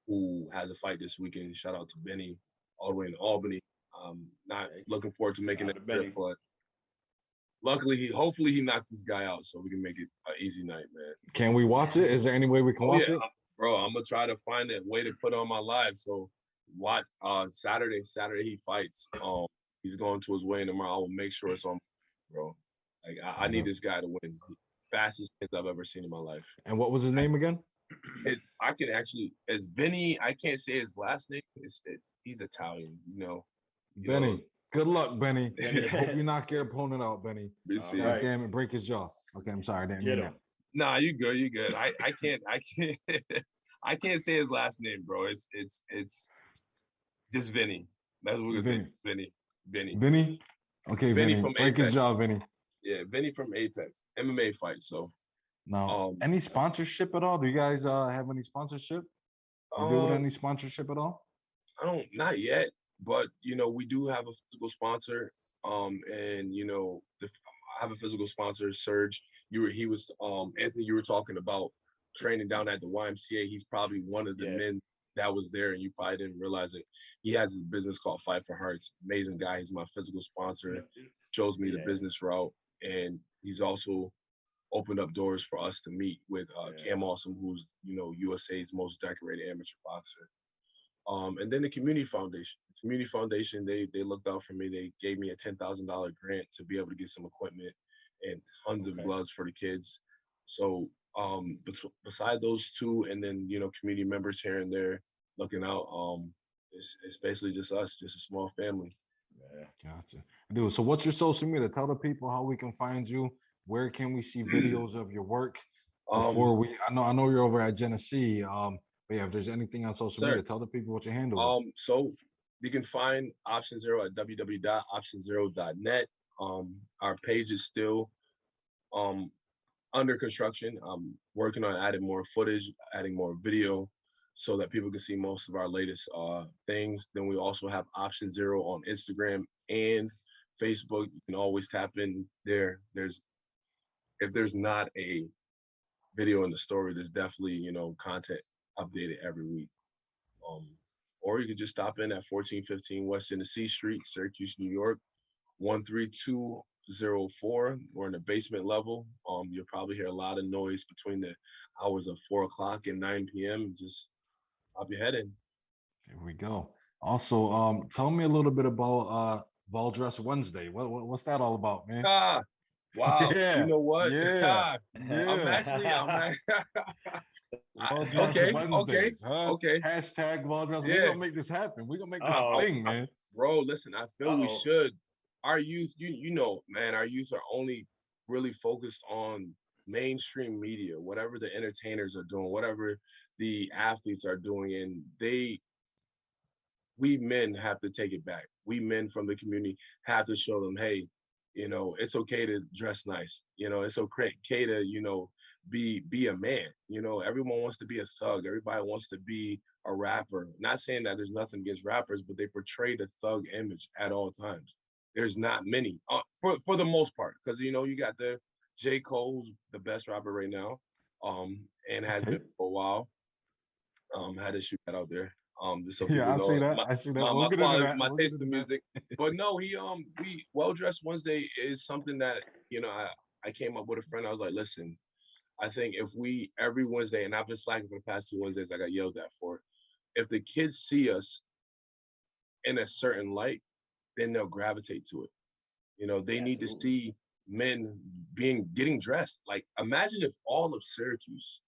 who has a fight this weekend. Shout out to Benny, all the way in Albany. Not looking forward to making that trip, but luckily, hopefully he knocks this guy out so we can make it an easy night, man. Can we watch it? Is there any way we can watch it? Bro, I'm gonna try to find a way to put on my live. So what Saturday he fights. He's going to his weigh-in tomorrow. I will make sure it's on, bro. Like I need this guy to win. Fastest kids I've ever seen in my life. And what was his name again? It's Vinny. I can't say his last name. He's Italian, Benny. Good luck, Benny. Hope you knock your opponent out, Benny. Right. Damn it, break his jaw. Okay, I'm sorry. Get him. Nah, you good. I can't I can't say his last name, bro. It's just Vinny. That's what we're gonna say. Vinny. Vinny? Okay, Vinny. From break Apex. His jaw, Vinny. Yeah, Vinny from Apex. MMA fight. So now any sponsorship at all? Do you guys have any sponsorship? You deal with any sponsorship at all? Not yet, but we do have a physical sponsor. And I have a physical sponsor, Serge. Anthony, you were talking about training down at the YMCA. He's probably one of the men that was there, and you probably didn't realize it. He has his business called Fight for Hearts. Amazing guy. He's my physical sponsor. Shows me the business route, and he's also opened up doors for us to meet with Cam Awesome, who's USA's most decorated amateur boxer. And then the Community Foundation. The Community Foundation, they looked out for me. They gave me a $10,000 grant to be able to get some equipment and tons of gloves for the kids. So beside those two, and then community members here and there looking out, it's basically just us, just a small family. Gotcha. Dude, so what's your social media? Tell the people how we can find you. Where can we see videos of your work? Before I know you're over at Genesee. But yeah, if there's anything on social media, tell the people what your handle is. So you can find Option Zero at www.optionzero.net. Our page is still under construction. I'm working on adding more footage, adding more video, so that people can see most of our latest things. Then we also have Option Zero on Instagram and Facebook. You can always tap in there. If there's not a video in the story, there's definitely content updated every week. Or you can just stop in at 1415 West Genesee Street, Syracuse, New York, 13204. We're in the basement level. You'll probably hear a lot of noise between the hours of 4 o'clock and 9 p.m. Just pop your head in. There we go. Also, tell me a little bit about Ball Dress Wednesday. What's that all about, man? Wow. Yeah. You know what? Yeah. I'm actually okay. Okay. Hashtag Ball Dress. Yeah. We're gonna make this happen. We're gonna make this thing, man. Bro, listen, I feel we should. Our youth, man, our youth are only really focused on mainstream media, whatever the entertainers are doing, whatever the athletes are doing, and we men have to take it back. We men from the community have to show them, hey, it's okay to dress nice. It's okay to, be a man. Everyone wants to be a thug. Everybody wants to be a rapper. Not saying that there's nothing against rappers, but they portray the thug image at all times. There's not many for the most part, because you got the J. Cole, who's the best rapper right now, and has been for a while. Had to shoot that out there. Just so people know. I see that. My taste in music. But no, Well Dressed Wednesday is something that I I came up with a friend. I was like, listen, I think if we every Wednesday, and I've been slacking for the past 2 Wednesdays, I got yelled at for it. If the kids see us in a certain light, then they'll gravitate to it. You know, they need to see men getting dressed. Like, imagine if all of Syracuse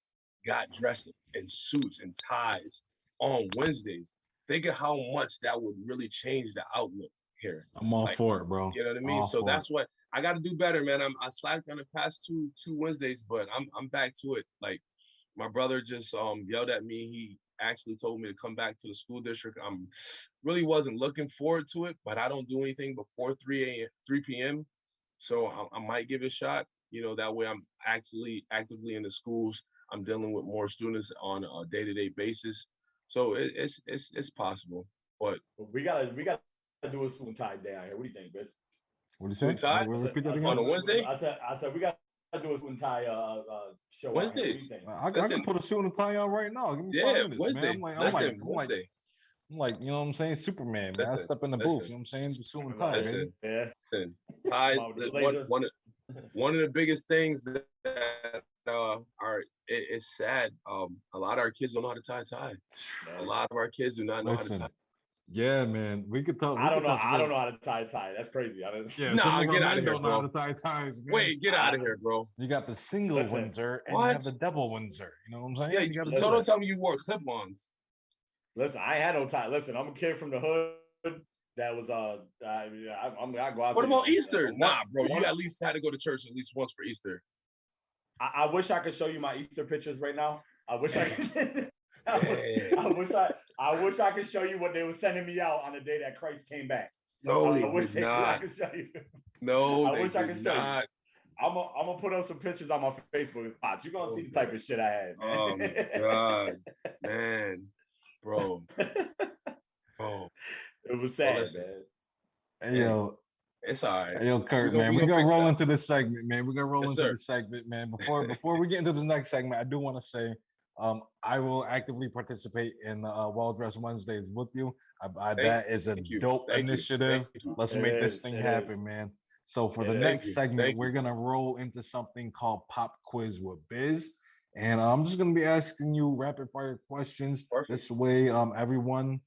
got dressed in suits and ties on Wednesdays. Think of how much that would really change the outlook here. I'm all for it, bro. You know what I mean? So that's what I got to do better, man. I slacked on the past two Wednesdays, but I'm back to it. Like, my brother just yelled at me. He actually told me to come back to the school district. I'm really wasn't looking forward to it, but I don't do anything before 3 p.m. So I might give it a shot. You know, that way I'm actually actively in the schools. I'm dealing with more students on a day-to-day basis. So it's possible. But we gotta do a suit and tie day out here. What do you think, Biz? What do you say? Tie? Repeat that again? On a Wednesday? I said we gotta do a suit and tie show. Wednesdays. I can put a suit and tie on right now. Give me 5 minutes, Wednesday. man. Wednesday. I'm like, you know what I'm saying? Superman, man. I step in the booth, you know what I'm saying? The suit and tie, listen, baby. Listen. Ties, one of the biggest things that it's sad. A lot of our kids don't know how to tie a tie. A lot of our kids do not know how to tie. Yeah, man. We could talk. I don't know how to tie a tie. That's crazy. Nah, get out of here, don't know how to tie ties. Man. Wait, get out of here, bro. You got the single Windsor and you have the double Windsor. You know what I'm saying? Yeah, so don't tell me you wore clip-ons. Listen, I ain't had no tie. Listen, I'm a kid from the hood. That was I go out. What about Easter? Nah, bro. You at least had to go to church at least once for Easter. I wish I could show you my Easter pictures right now. I wish I could. I wish I could show you what they were sending me out on the day that Christ came back. No, I wish I could show you. No, I wish I could show you. I'm gonna put up some pictures on my Facebook. You're gonna see the type of shit I had. Man. Oh my God, man, bro. It was sad, man. Hey, yo. It's all right. Hey, yo, Kurt, man. We're gonna roll into this segment, man. We're gonna roll into this segment, man. Before we get into this next segment, I do want to say I will actively participate in Well Dressed Wednesdays with you. That is a dope initiative. Let's make this thing happen, man. So for the next segment, we're gonna roll into something called Pop Quiz with Biz. And I'm just gonna be asking you rapid fire questions. This way everyone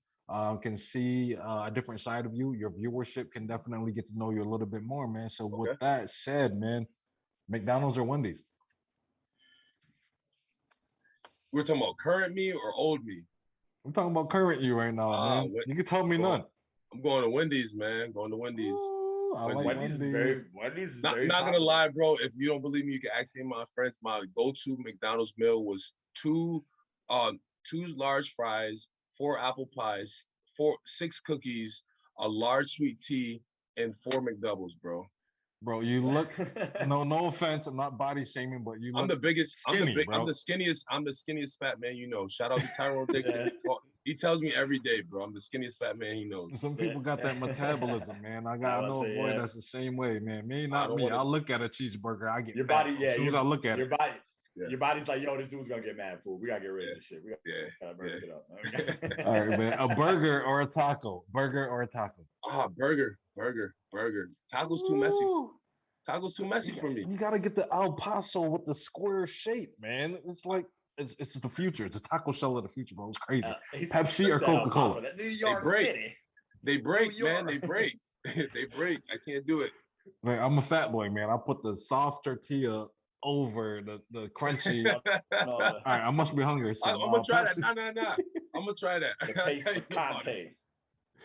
can see a different side of you. Your viewership can definitely get to know you a little bit more, man. So with that said, man, McDonald's or Wendy's? We're talking about current me or old me? I'm talking about current you right now, man. You can tell me none. I'm going to Wendy's, man. Going to Wendy's. Ooh, I like Wendy's. Wendy's is not gonna lie, bro. If you don't believe me, you can ask any of my friends. My go-to McDonald's meal was two large fries, 4 apple pies, 6 cookies, a large sweet tea, and 4 McDoubles, bro. Bro, you look no offense, I'm not body shaming, but you look I'm the biggest, skinny, I'm the skinniest fat man you know. Shout out to Tyrone Dixon. He tells me every day, bro. I'm the skinniest fat man he knows. Some people got that metabolism, man. I know a boy that's the same way, man. Me, not me. I look at a cheeseburger, I get your fat. body, as soon as I look at your body's like, yo, this dude's gonna get mad food. We gotta get rid of this shit. We gotta burn it up. All right, man. A burger or a taco? Burger or a taco? Burger. Taco's too messy. Taco's too messy for me. You gotta get the El Paso with the square shape, man. It's like it's the future. It's a taco shell of the future, bro. It's crazy. Pepsi or Coca-Cola? New York City. They break, man. They break. They break. I can't do it. Like, I'm a fat boy, man. I put the soft tortilla over the crunchy. All right, I must be hungry. So, I'm gonna try that. Nah. I'm gonna try that.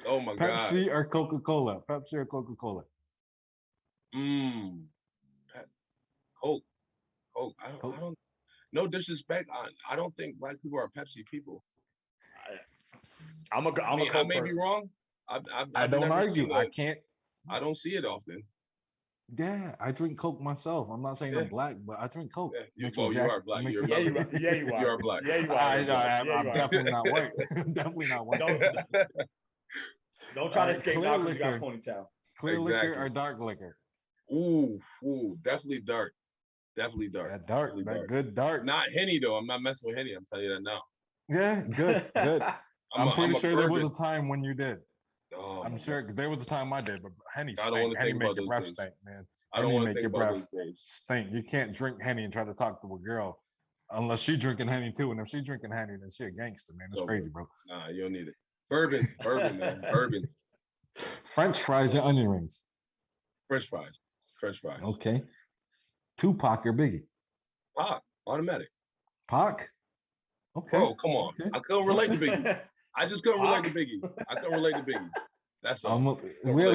Oh my God. Pepsi or Coca-Cola? Pepsi or Coca-Cola? Coke. I don't. No disrespect. I don't think black people are Pepsi people. I may be wrong. I don't argue. I can't. I don't see it often. Yeah, I drink Coke myself. I'm not saying I'm black, but I drink Coke. Yeah. You are black. You are. You are black. Yeah, you are. I'm definitely not white. I'm definitely not white. Don't try to escape now because you got a ponytail. Clear liquor or dark liquor? Ooh, definitely dark. Definitely dark. Yeah, dark. Definitely dark. Good dark. Not Henny though. I'm not messing with Henny. I'm telling you that now. Yeah, good. I'm pretty sure there was a time when you did. Oh, I'm sure there was a time I did, but Henny I don't want to think make about your those breath things. stink, man. I don't Henny want to make think your about breath those days. stink. You can't drink Henny and try to talk to a girl unless she drinking Henny too. And if she drinking Henny, then she a gangster, man. That's crazy, bro. Nah, you don't need it. Bourbon, man, bourbon. French fries and onion rings. French fries. Okay. Tupac or Biggie? Pac, automatic. Pac? Okay. Bro, come on. Okay. I couldn't relate to Biggie. I just couldn't relate to Biggie. I couldn't relate to Biggie. That's all. We had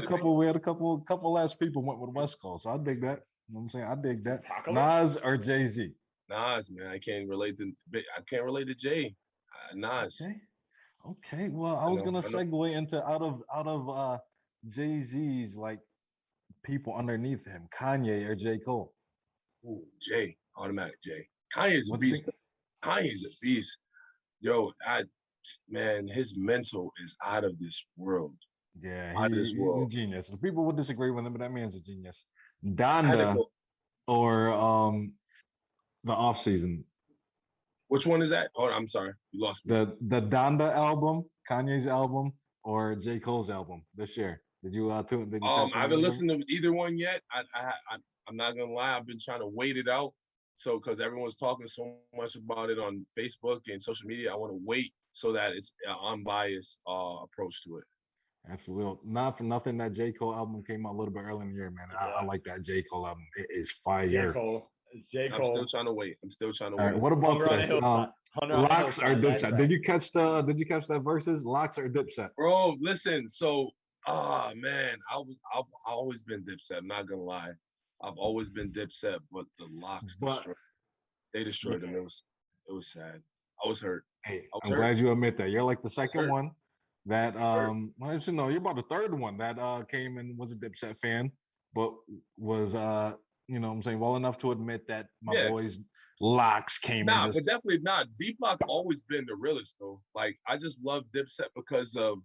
a couple last people went with West Coast, so I dig that. You know what I'm saying? I dig that. Apocalypse? Nas or Jay-Z? Nas, man. I can't relate to Jay. Nas. Okay. Well, I was gonna segue into out of Jay-Z's like people underneath him, Kanye or J. Cole. Ooh, Jay, automatic Jay. Kanye's a beast. Kanye's a beast. Yo, man, his mental is out of this world. Yeah, he's a genius. People would disagree with him, but that man's a genius. Donda or the off season. Which one is that? Oh, I'm sorry, you lost me. The Donda album, Kanye's album, or J. Cole's album this year. Did you I haven't listened to either one yet. I'm not gonna lie. I've been trying to wait it out. So because everyone's talking so much about it on Facebook and social media, I want to wait so that it's an unbiased approach to it. Absolutely. Not for nothing, that J. Cole album came out a little bit early in the year, man. Yeah. I like that J. Cole album. It is fire. J. Cole. I'm still trying to wait. All right, what about this? Locks or Dipset? Did you catch that versus Locks or Dipset? Bro, listen. So, man, I've always been Dipset. I'm not gonna lie. I've always been Dipset, but the Locks destroyed them. It was sad. I was hurt. Hey, I'm glad you admit that. You're like the second one that well, you know, you're about the third one that came and was a Dipset fan, but was you know what I'm saying, well enough to admit that my boys Locks came in. But definitely not. D-Block always been the realest though. Like I just love Dipset because of,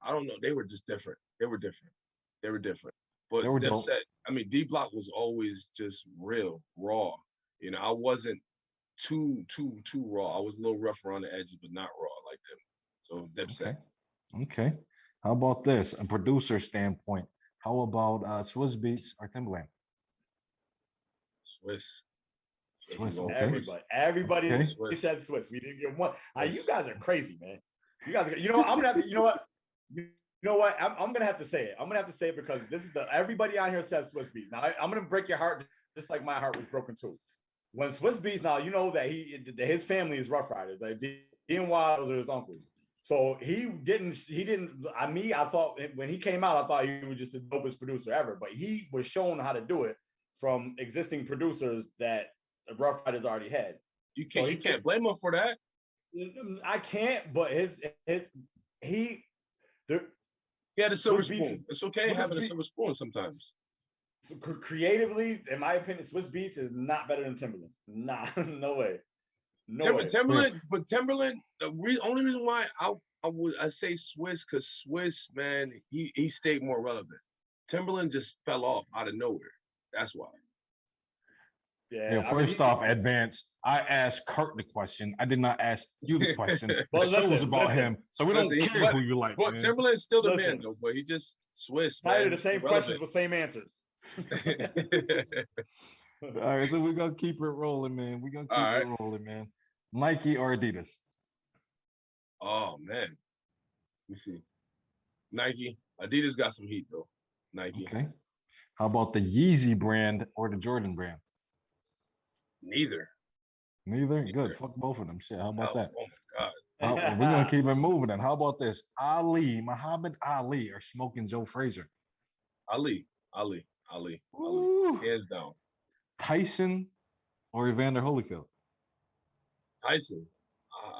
I don't know, they were just different. They were different. But Dipset, I mean, D-Block was always just real, raw. You know, I wasn't too raw. I was a little rough around the edges, but not raw like them. So Dipset. Okay. How about this? A producer standpoint. How about Swizz Beatz or Timbaland? Swizz. Everybody said Swizz. We didn't get one. You guys are crazy, man. You guys are, I'm gonna have to, you know what? I'm gonna have to say it. I'm gonna have to say it because this is everybody out here says Swizz Beatz. Now I'm gonna break your heart just like my heart was broken too. When Swizz Beatz, now you know that his family is Rough Riders. Like DNY, those are his uncles. So he didn't. I thought when he came out, I thought he was just the dopest producer ever. But he was shown how to do it from existing producers that the Rough Riders already had. You can't blame him for that. I can't. But he had a silver spoon. It's okay having a silver spoon sometimes. So creatively, in my opinion, Swizz Beatz is not better than Timbaland. Nah, no way. Timbaland, but Timbaland, the only reason why I say Swizz, because Swizz, man, he stayed more relevant. Timbaland just fell off out of nowhere. That's why. Yeah. First off, advanced. I asked Kurt the question. I did not ask you the question. But it was about him, so we don't care who you like. But Timbaland's still the man, though. But he just Swizz. Tired of the same questions with same answers. All right, so we're gonna keep it rolling, man. Nike or Adidas? Oh man, let me see. Nike. Adidas got some heat though. Nike. Okay. How about the Yeezy brand or the Jordan brand? Neither. Good. Fuck both of them. Shit. How about that? Oh my God. We're gonna keep it moving. Then how about this? Muhammad Ali or Smoking Joe Frazier? Ali. Hands down. Tyson or Evander Holyfield? Tyson.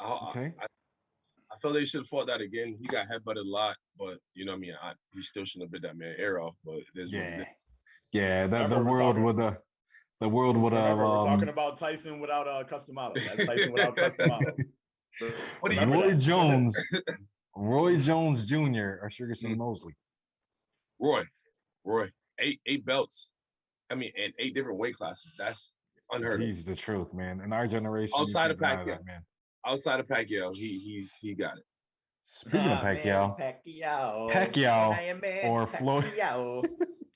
Okay. I feel they should have fought that again. He got headbutted a lot, but you know what I mean. He still shouldn't have bit that man ear off. But it is what it is. Yeah. The world would we're talking about Tyson without custom model. That's Tyson without custom model. Roy Jones Jr. or Sugar Sean Mosley? Roy. 8 belts. I mean, and 8 different weight classes. That's unheard of. He's the truth, man. In our generation, outside of Pacquiao, he got it. Speaking of Pacquiao or Floyd.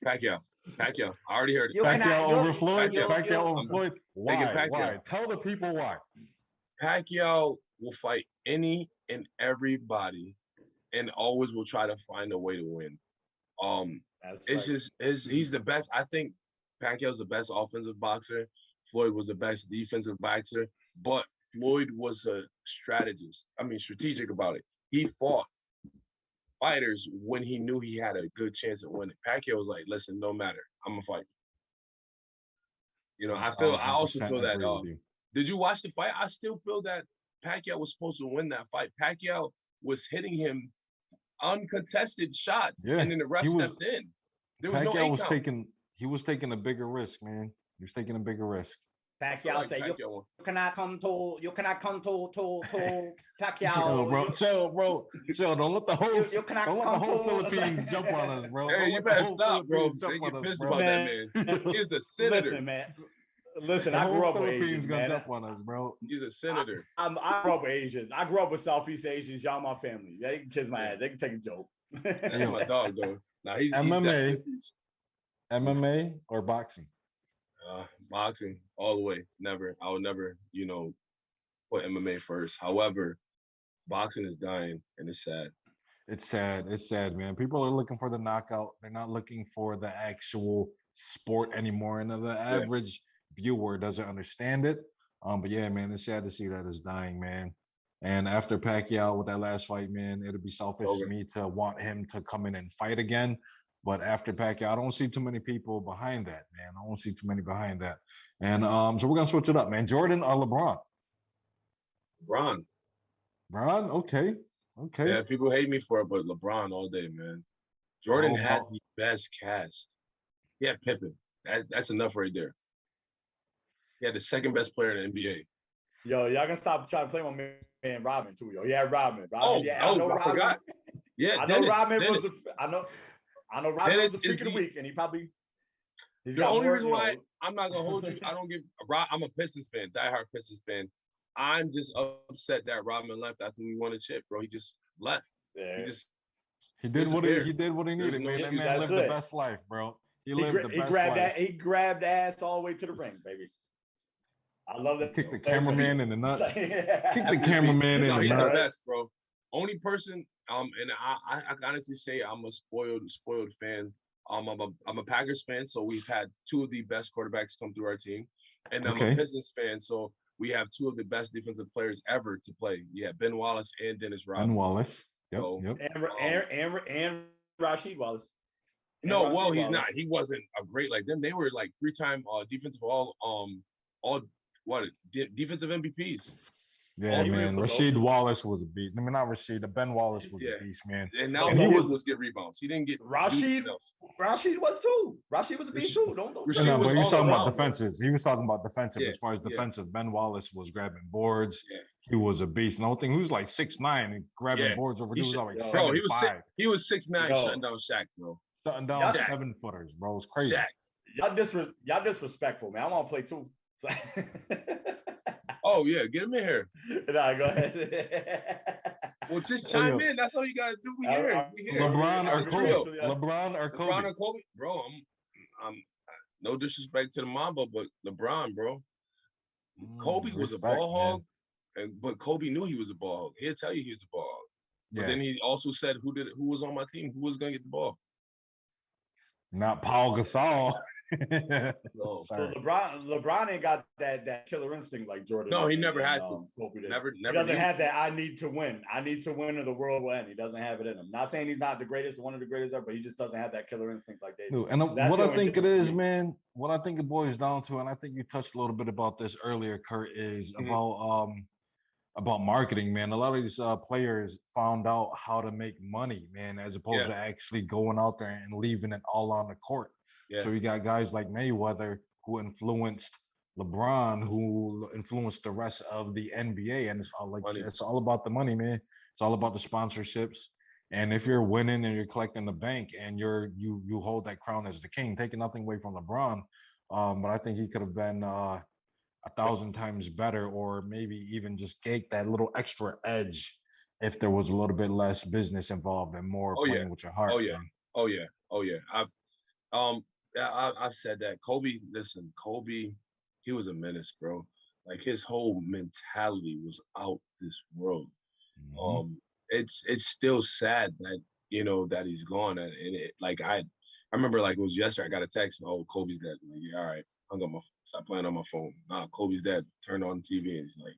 Pacquiao. Pacquiao. I already heard it. Pacquiao over Floyd? Pacquiao over I'm Floyd? taking Why? Pacquiao. Why? Tell the people why. Pacquiao will fight any and everybody and always will try to find a way to win. He's the best. I think Pacquiao's the best offensive boxer. Floyd was the best defensive boxer, but Floyd was a strategic about it. He fought fighters when he knew he had a good chance of winning. Pacquiao was like, listen, no matter, I'm gonna fight. You know, I also feel that did you watch the fight? I still feel that Pacquiao was supposed to win that fight. Pacquiao was hitting him uncontested shots, and then the ref stepped in. There was Pacquiao no 8 count. He was taking a bigger risk, man. He was taking a bigger risk. Pacquiao said, "You cannot come to Pacquiao." Chill, bro. Don't let the whole Philippines jump on us, bro. Hey, you better stop, bro. They get pissed about that man. He's the senator. Listen, man. Listen, I grew up with Asians, man. Jump on us, bro. He's a senator. I grew up with Asians. I grew up with Southeast Asians. Y'all my family. They can kiss my ass. They can take a joke. That's my dog, though. Nah, he's MMA or boxing? Boxing all the way. Never. I would never, put MMA first. However, boxing is dying, and it's sad. It's sad, man. People are looking for the knockout. They're not looking for the actual sport anymore. And the average viewer doesn't understand it. But yeah, man, it's sad to see that it's dying, man. And after Pacquiao with that last fight, man, it'll be selfish of me to want him to come in and fight again. But after Pacquiao, I don't see too many people behind that, man. I don't see too many behind that. And so we're gonna switch it up, man. Jordan or LeBron? LeBron, okay. Yeah, people hate me for it, but LeBron all day, man. Jordan had the best cast. He had Pippen. That's enough right there. He had the second best player in the NBA. Yo, y'all gonna stop trying to play my man Robin too, yo. Yeah, Robin. I forgot. Yeah, I know Robin was Robin was the freak of the week, and he's the only reason why I'm not gonna hold you. I'm a Pistons fan, diehard Pistons fan. I'm just upset that Rodman left after we won a chip, bro. He just left. Yeah. He did what he needed, man. That man lived the best life, bro. He grabbed ass all the way to the ring, baby. I love that. Kick the cameraman in the nuts. Kick the cameraman in the nuts. He's the best, bro. Only person, and I honestly say I'm a spoiled fan. I'm a Packers fan, so we've had two of the best quarterbacks come through our team, and I'm a Pistons fan, so we have two of the best defensive players ever to play. Yeah, Ben Wallace and Dennis Rodman. Ben Wallace. Yep. And Rasheed Wallace. He's not. He wasn't a great like them. They were like 3-time defensive defensive MVPs. Yeah, man. Rasheed Wallace was a beast. I mean, not Rasheed. Ben Wallace was a beast, man. And now he was get rebounds. He didn't get Rasheed was too. Rasheed was a beast too. Don't. But he was talking about defensive. He was talking about defensive as far as defensive. Ben Wallace was grabbing boards. Yeah. He was a beast. And the whole thing, he was like 6'9" and grabbing boards over. He was like 75. He was 6'9", shutting down Shaq, bro. Shutting down 7-footers, bro. It's crazy. Shaq. Y'all disrespectful, man. I want to play too. Oh yeah, get him in here. Nah, go ahead. Well, just chime in. That's all you gotta do. We here. LeBron or Kobe. LeBron or Kobe. Bro, I'm no disrespect to the Mamba, but LeBron, bro. Kobe was a ball hog, but Kobe knew he was a ball hog. He'll tell you he was a ball hog. But then he also said who was on my team, who was gonna get the ball. Not Paul Gasol. So LeBron ain't got that killer instinct like Jordan. No, he never had to. Never. He doesn't have that. I need to win, or the world will end. He doesn't have it in him. Not saying he's not the greatest, one of the greatest ever, but he just doesn't have that killer instinct like they do. And what I think it is, man, what I think it boils down to, and I think you touched a little bit about this earlier, Kurt, is about marketing, man. A lot of these players found out how to make money, man, as opposed to actually going out there and leaving it all on the court. Yeah. So you got guys like Mayweather who influenced LeBron, who influenced the rest of the NBA, and it's all about the money, man. It's all about the sponsorships. And if you're winning and you're collecting the bank and you hold that crown as the king, taking nothing away from LeBron, but I think he could have been 1,000 times better, or maybe even just take that little extra edge if there was a little bit less business involved and more playing with your heart. Oh yeah. I've said that. Kobe, listen, Kobe, he was a menace, bro. Like his whole mentality was out this world. It's still sad that that he's gone, and like I remember like it was yesterday. I got a text, oh, Kobe's dead. I'm like, yeah, all right, hung up stop playing on my phone. Nah, Kobe's dead. Turned on TV, and he's like,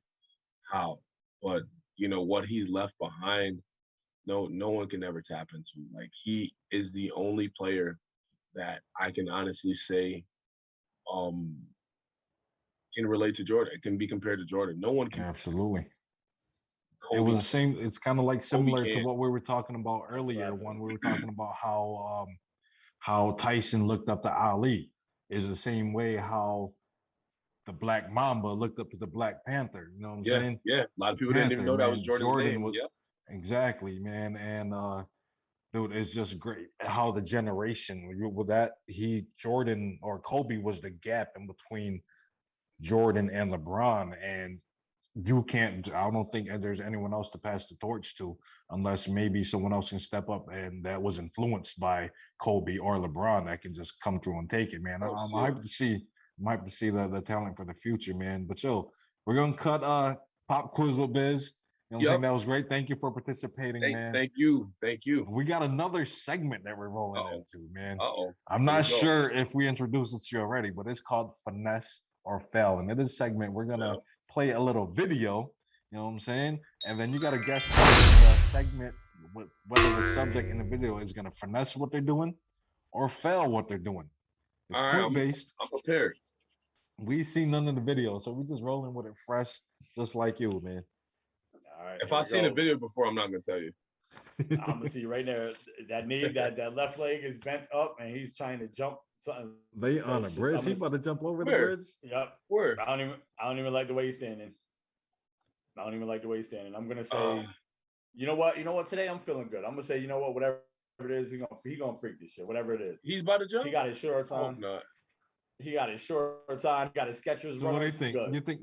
how? But what he's left behind, no one can ever tap into. Like he is the only player that I can honestly say can relate to Jordan. It can be compared to Jordan. No one can. Absolutely. Kobe, it was the same. It's kind of like similar to can. what we were talking about earlier when we were talking about how Tyson looked up to Ali. Is the same way how the Black Mamba looked up to the Black Panther. You know what I'm saying? Yeah. A lot of people Panther, didn't even know that was Jordan's Jordan name. was, Yep. Exactly, man. And dude, it's just great how the generation with that Jordan or Kobe was the gap in between Jordan and LeBron, and you can't. I don't think there's anyone else to pass the torch to, unless maybe someone else can step up and that was influenced by Kobe or LeBron that can just come through and take it, man. I'm hyped to see. I'm hyped to see the talent for the future, man. But yo, we're gonna cut pop quiz with Biz. You know what I'm saying? That was great. Thank you for participating, man. Thank you. We got another segment that we're rolling into, man. Uh-oh. I'm not sure if we introduced it to you already, but it's called Finesse or Fail. And in this segment, we're going to play a little video, you know what I'm saying? And then you got to guess the segment, whether the subject in the video is going to finesse what they're doing or fail what they're doing. It's point-based. I'm prepared. We see none of the video, so we're just rolling with it fresh, just like you, man. All right, if I've seen a video before, I'm not going to tell you. I'm gonna see right there. That knee, that left leg is bent up, and he's trying to jump. Something. They on a bridge. He about to jump over the bridge. Yep. Where? I don't even like the way he's standing. I'm gonna say, you know what? Today I'm feeling good. I'm gonna say, you know what? Whatever it is, he gonna freak this shit. Whatever it is. He's about to jump. He got his shorts on. Not. He got his shorts on. He got his Skechers. So what do you think? You think?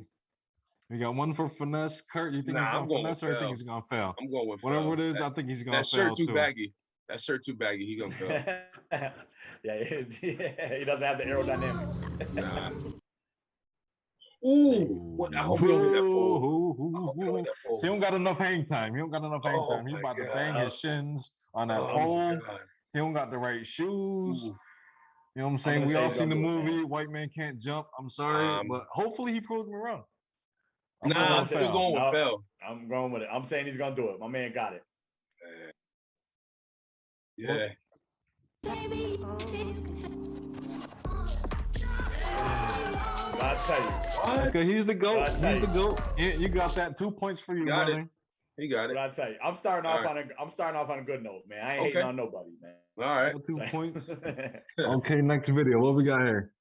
You got one for finesse, Kurt? You think he's gonna finesse or you think he's gonna fail? I'm going with whatever it is. I think he's gonna fail. That shirt too baggy. That shirt too baggy. He gonna fail. Yeah, he doesn't have the aerodynamics. Nah. Ooh, I hope he don't hit that pole. He don't got enough hang time. He's about to bang his shins on that pole. He don't got the right shoes. You know what I'm saying? We all seen the movie White Man Can't Jump. I'm sorry, but hopefully he proves me wrong. I'm still going with Phil. I'm going with it. I'm saying he's gonna do it. My man got it. Yeah. I'll tell you. What? Okay, he's the GOAT. He's the GOAT. You got that. 2 points for you, brother. He got it. But I'll tell you, I'm starting off on a good note, man. I ain't hating on nobody, man. All right. 2 points. Okay, next video. What we got here?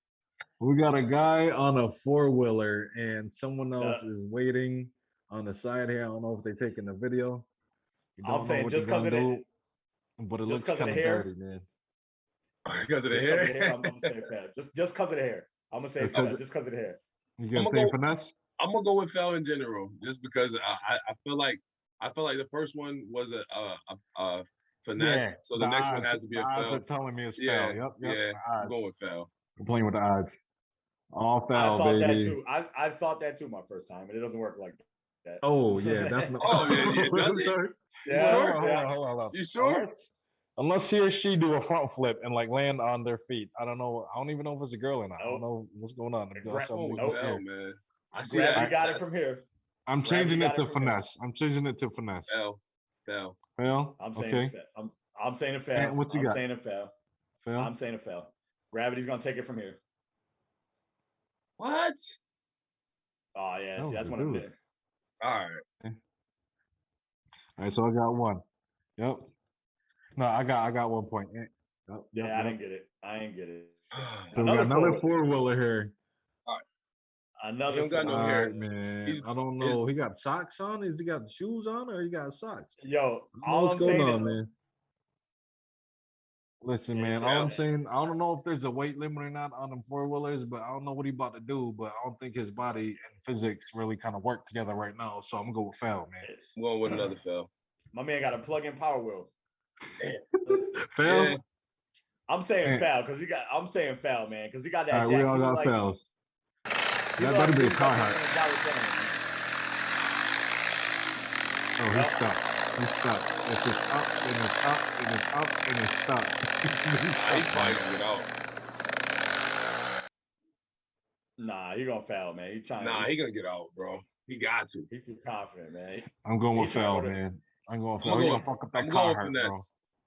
We got a guy on a 4-wheeler and someone else is waiting on the side here. I don't know if they're taking the video. I'm saying just because of it, but it looks kind of dirty, man. Because of the hair? I'm gonna say fair. Just because of the hair. I'm gonna say fair. Just because of the hair. You gonna say finesse? I'm gonna go with foul in general, just because I feel like the first one was a finesse, so the next one has to be a foul. The odds are telling me it's foul. Yep. Yeah, I'm going with foul. I'm playing with the odds. All foul, baby. That too. I thought that too my first time, and it doesn't work like that. Oh yeah, definitely. Does it? Yeah. Hold on. You sure? Unless he or she do a front flip and like land on their feet. I don't know. I don't even know if it's a girl or not. I don't know what's going on. Man. I see that. You got it from here. I'm changing it to finesse. I'm changing it to finesse. Fail. I'm saying I'm saying a fail. What you got? I'm saying a fail. I'm saying a fail. Gravity's gonna take it from here. What? Oh yeah, see, that's one of them. All right. All right, so I got one. Yep. No, I got 1 point. Yep. I didn't get it. I ain't get it. So we got another 4-wheeler here. All right. Another. He don't got no hair, man. I don't know. He got socks on. Is he got shoes on, or he got socks? Yo, what's going on, man? Listen, man. All I'm saying, I don't know if there's a weight limit or not on them 4-wheelers, but I don't know what he about to do. But I don't think his body and physics really kind of work together right now. So I'm gonna go with foul, man. I'm going with another foul. My man got a plug-in Power Wheel. Fail. I'm saying foul because he got. I'm saying foul, man, because he got that. All right, jacket. we all got fouls. That better be a Carhartt. Oh, he's stuck. He's stuck. If it's up, then it's up, and it's up, and it's stuck. He's probably gonna get out. Nah, he gonna foul, man. He gonna get out, bro. He got to. He's too confident, man. I'm going with foul, man. I'm going foul. He's gonna fuck up that Carhartt, bro.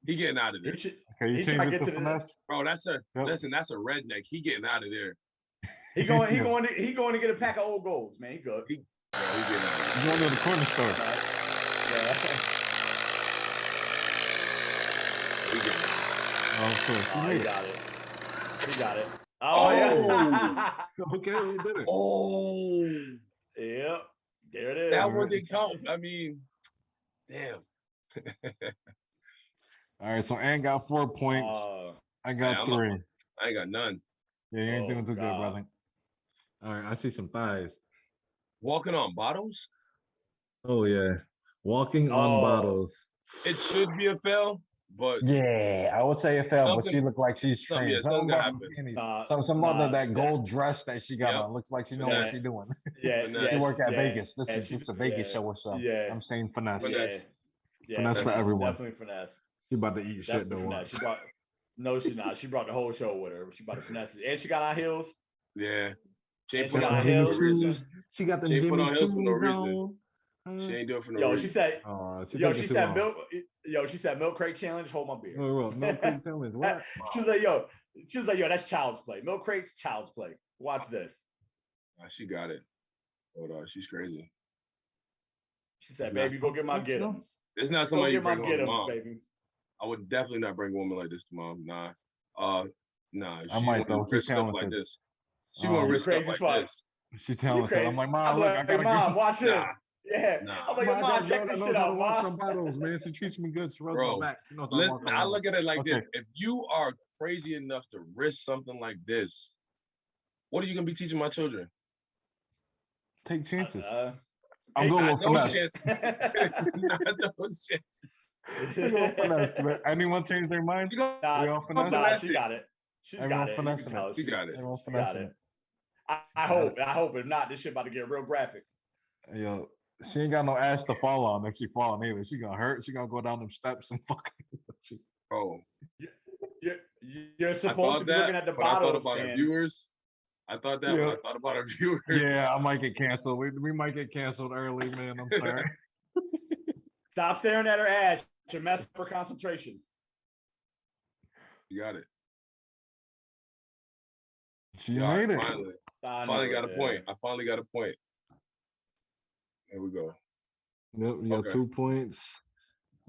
He getting out of there. Okay, you change it to finesse? Bro, that's a redneck. He getting out of there. He going to get a pack of old golds, man. He good. He getting out of there. He's going to the corner store. Yeah. He getting out. Oh, of course. He got it. He got it. Oh, yeah. Okay, he did it. Oh. Yep. There it is. That one didn't count. I mean, damn. All right, so Ant got 4 points. I got 3. I ain't got none. Yeah, you ain't doing too good, brother. All right, I see some thighs. Walking on bottles? Oh, yeah. Walking on bottles. It should be a fail, but... Yeah, I would say a fail, but she looked like she's trained. Yeah, something about that gold dress that she got on looks like she knows what she's doing. Yeah, she work at Vegas. This is a Vegas show or something. Yeah. I'm saying finesse. Finesse for everyone. Definitely finesse. She about to eat shit though. No, she's not. She brought the whole show with her. She about to finesse it. And she got our heels. Yeah. She got heels. She got them Jimmy Choos for no reason. She ain't do it for no reason. She said milk crate challenge, hold my beer. Milk crate challenge. What? She was like, that's child's play. Milk crate's child's play. Watch this. She got it. Hold on, she's crazy. She said, baby, go get my get-ems. It's not somebody you bring get-ems, mom. baby. I would definitely not bring a woman like this to mom. Nah. Nah. I might though. She's stuff like this. She won't risk stuff like this. She's talented. I'm like, Mom, look, I gotta Mom, watch this. Yeah. Nah. I'm like, Mom, check this shit out, Mom. Some bottles, man. She teaches me good. She rubs my back. She knows listen, I look at it like this. If you are crazy enough to risk something like this, what are you gonna be teaching my children? Take chances. I'm going with finesse. Not those chances. Anyone change their mind? She got it. She's got it. She got it. I hope. If not, this shit about to get real graphic. Yo, she ain't got no ass to fall on if she falling either. She gonna hurt. She gonna go down them steps and fucking. Oh. You're supposed to be looking at the bottle. I thought about our viewers. I thought that, but I thought about our viewers. Yeah, I might get canceled. We might get canceled early, man. I'm sorry. Stop staring at her ass. You're messing up her concentration. You got it. She made it. Finally got a point. I finally got a point. There we go. Yep, you got 2 points.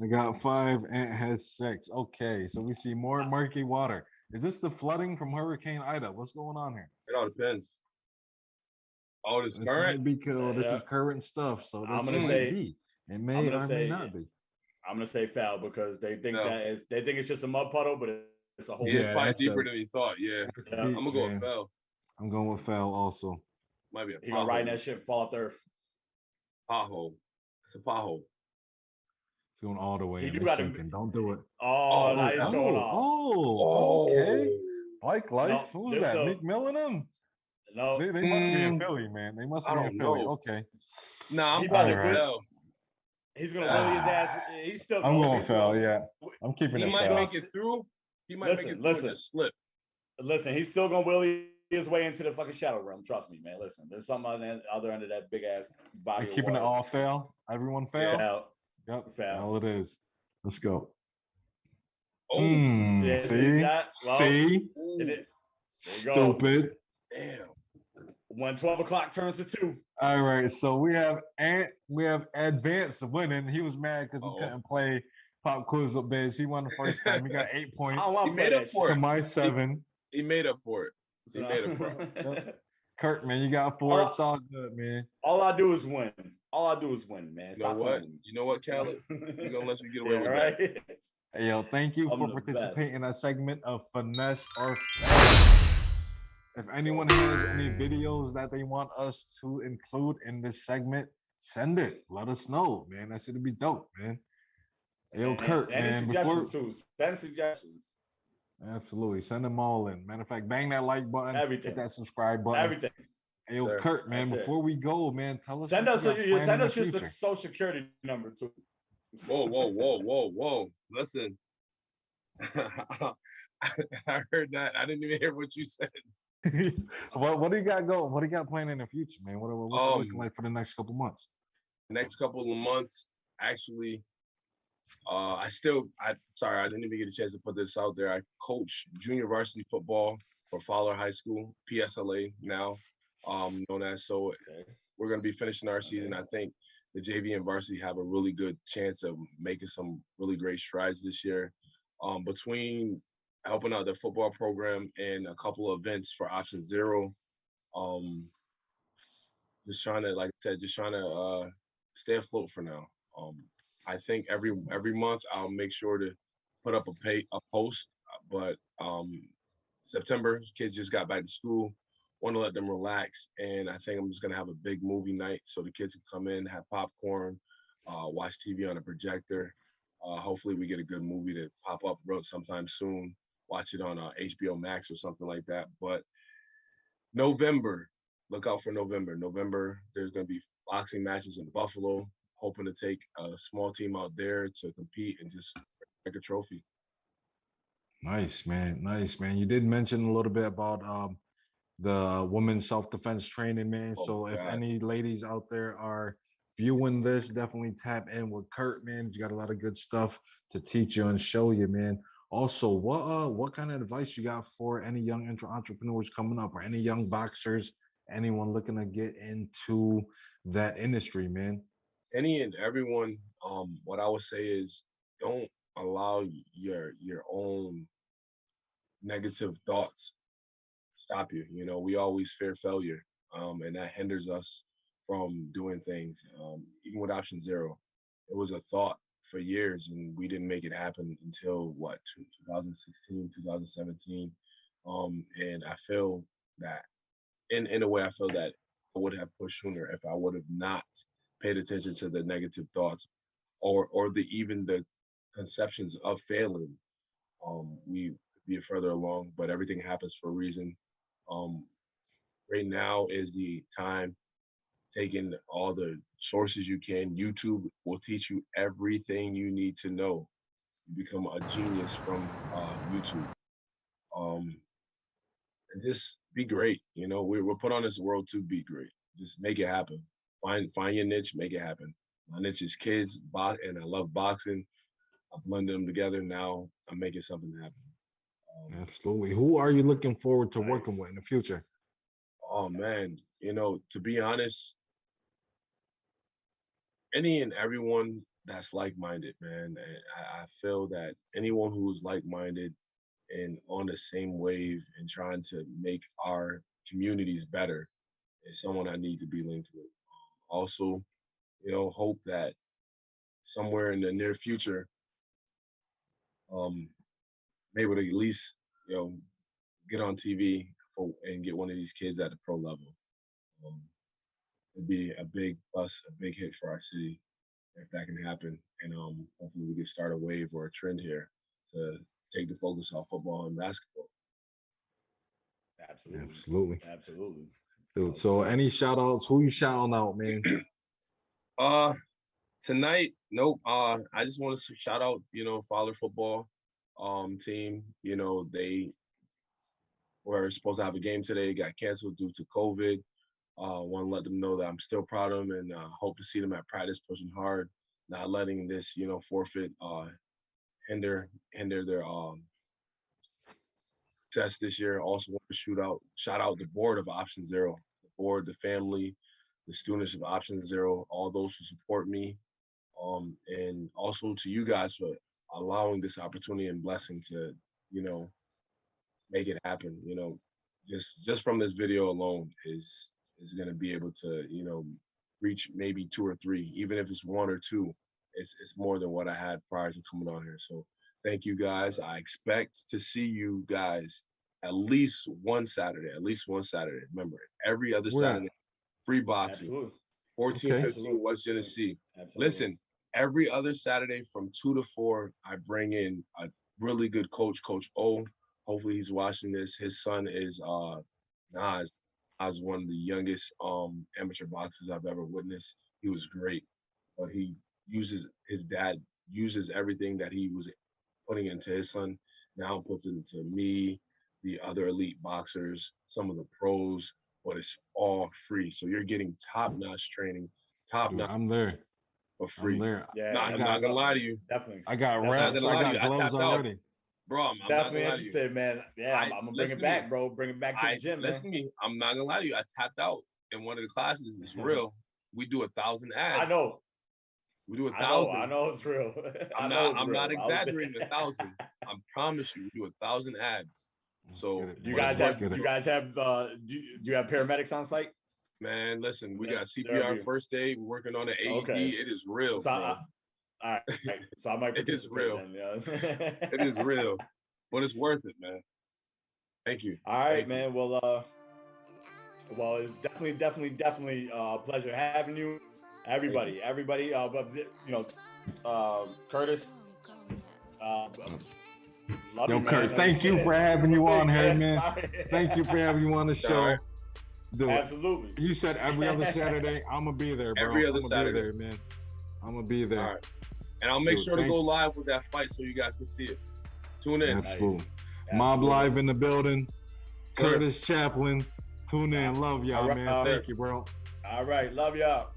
I got 5. Ant has 6. Okay, so we see more murky water. Is this the flooding from Hurricane Ida? What's going on here? It all depends. Oh, this current? This is current stuff. So this might be. It may or may not be. I'm gonna say foul because they think it's just a mud puddle, but it's a whole. Yeah, it's probably deeper than he thought. Yeah. I'm gonna go with foul. I'm going with foul also. Might be a pothole. He gonna ride that shit, fall off the earth. Pothole. It's a pothole. It's going all the way. Don't do it. Oh, now he's showing off. Okay. Like life. No, who's that? Meek Mill and them? No, they must be in Philly, man. They must be in Philly. Okay. Nah, I'm going to foul. He's gonna willy his ass. He's still. I'm going foul. Yeah, I'm keeping it. He might make it through. He might make it through and just slip. Listen, he's still gonna willy his way into the fucking shadow realm. Trust me, man. Listen, there's something on the other end of that big ass body. We're keeping it all fail. Everyone fail. Yeah. Yep. Fail. All it is. Let's go. Oh, yeah, see? Stupid. Damn. When 12 o'clock turns to 2. All right, so we have Advance winning. He was mad because he couldn't play Pop Quiz with Biz. He won the first time. He got 8 points. He made up for it. To my 7. He made up for it. He made up for it. Yep. Kurt, man, you got 4. It's all good, man. All I do is win. Man. You know what? You know what, Khaled? We're gonna let you get away with that. Hey, yo, thank you for participating in that segment of Finesse or If anyone has any videos that they want us to include in this segment, send it. Let us know, man. That should be dope, man. Hey, yo, Kurt, man. Send suggestions. Absolutely. Send them all in. Matter of fact, bang that like button, Everything. hit that subscribe button. Everything. Hey, yo, Sir. Kurt, man, That's it. before we go, man, tell us Send what us you got planned in the your future. social security number too. Whoa. Listen. I heard that. I didn't even hear what you said. What do you got going? What do you got planned in the future, man? What's it looking like for the next couple months? Next couple of months, actually, sorry, I didn't even get a chance to put this out there. I coach junior varsity football for Fowler High School, PSLA now, known as. So we're going to be finishing our season. I think the JV and varsity have a really good chance of making some really great strides this year. Between helping out the football program and a couple of events for Option Zero, just trying to, like I said, stay afloat for now. I think every month I'll make sure to put up a post. But September, kids just got back to school. Want to let them relax, and I think I'm just gonna have a big movie night so the kids can come in, have popcorn, watch TV on a projector. Hopefully, we get a good movie to pop up sometime soon. Watch it on HBO Max or something like that. But November, look out for November. November, there's gonna be boxing matches in Buffalo. Hoping to take a small team out there to compete and just take a trophy. Nice, man. You did mention a little bit about the women's self-defense training, man. So if any ladies out there are viewing this, definitely tap in with Kurt, man. He's got a lot of good stuff to teach you and show you, man. Also, what kind of advice you got for any young entrepreneurs coming up, or any young boxers, anyone looking to get into that industry, man? Any and everyone, what I would say is don't allow your own negative thoughts stop you. You know, we always fear failure, and that hinders us from doing things. Even with Option Zero, it was a thought for years, and we didn't make it happen until 2016, 2017. And I feel that, in a way, I feel that I would have pushed sooner if I would have not paid attention to the negative thoughts, or even the conceptions of failing. We be further along, but everything happens for a reason. Um, right now is the time, taking all the sources you can. YouTube will teach you everything you need to know. You become a genius from YouTube. And just be great. You know, we're put on this world to be great. Just make it happen. Find your niche, make it happen. My niche is kids, and I love boxing. I blend them together. Now I'm making something happen. Absolutely. Who are you looking forward to working with in the future? Oh man, you know, to be honest, any and everyone that's like-minded, man. I feel that anyone who's like-minded and on the same wave and trying to make our communities better is someone I need to be linked with. Also, you know, hope that somewhere in the near future, maybe to at least, you know, get on TV and get one of these kids at the pro level. It'd be a big plus, a big hit for our city if that can happen. And hopefully we can start a wave or a trend here to take the focus off football and basketball. Absolutely. Dude, so any shout outs? Who you shouting out, man? Tonight, nope. I just want to shout out, you know, Fowler football team. You know, they were supposed to have a game today, got canceled due to COVID. Want to let them know that I'm still proud of them, and hope to see them at practice pushing hard, not letting this, you know, forfeit hinder their success this year. Also want to shout out the board of Option Zero, the board, the family, the students of Option Zero, all those who support me, and also to you guys for allowing this opportunity and blessing to, you know, make it happen. You know, just from this video alone is going to be able to, you know, reach maybe 2 or 3, even if it's 1 or 2. It's more than what I had prior to coming on here. So thank you guys. I expect to see you guys at least one Saturday. Remember, every other Saturday, free boxing. Absolutely. 14-15 West Genesee. Absolutely. Listen, every other Saturday from 2 to 4, I bring in a really good coach, Coach O, Hopefully he's watching this. His son is Nas. Nas, one of the youngest amateur boxers I've ever witnessed. He was great, but his dad uses everything that he was putting into his son, now puts it into me, the other elite boxers, some of the pros, but it's all free. So you're getting top-notch training, top-notch. I'm there. For free. I'm there. Yeah, I'm not gonna lie to you. Definitely. I got reps. I got gloves already. Bro, I'm definitely interested, man. Yeah, I'm gonna bring it back, bro. Bring it back to the gym, man. Listen to me. I'm not gonna lie to you. I tapped out in one of the classes. It's real. We do 1,000 abs. I know. We do 1,000. I know it's real. I'm not exaggerating 1,000. I promise you, we do 1,000 abs. So do you guys have do you have paramedics on site? Man, listen, we got CPR first aid. We're working on an AED. Okay. It is real. So all right. So I might it is real. Then, yeah. It is real. But it's worth it, man. Thank you. All right, man. Well, it's definitely a pleasure having you. Everybody. But Curtis. Love you, Kurt, thank you for having you on here, man. Thank you for having you on the show. Absolutely. You said every other Saturday. I'm gonna be there, bro. Every other Saturday, man. I'm gonna be there. All right. And I'll make sure to go live with that fight so you guys can see it. Tune in. Absolutely. Mob Live in the building. Curtis Chaplin. Tune in. Love y'all, man. Thank you, bro. All right. Love y'all.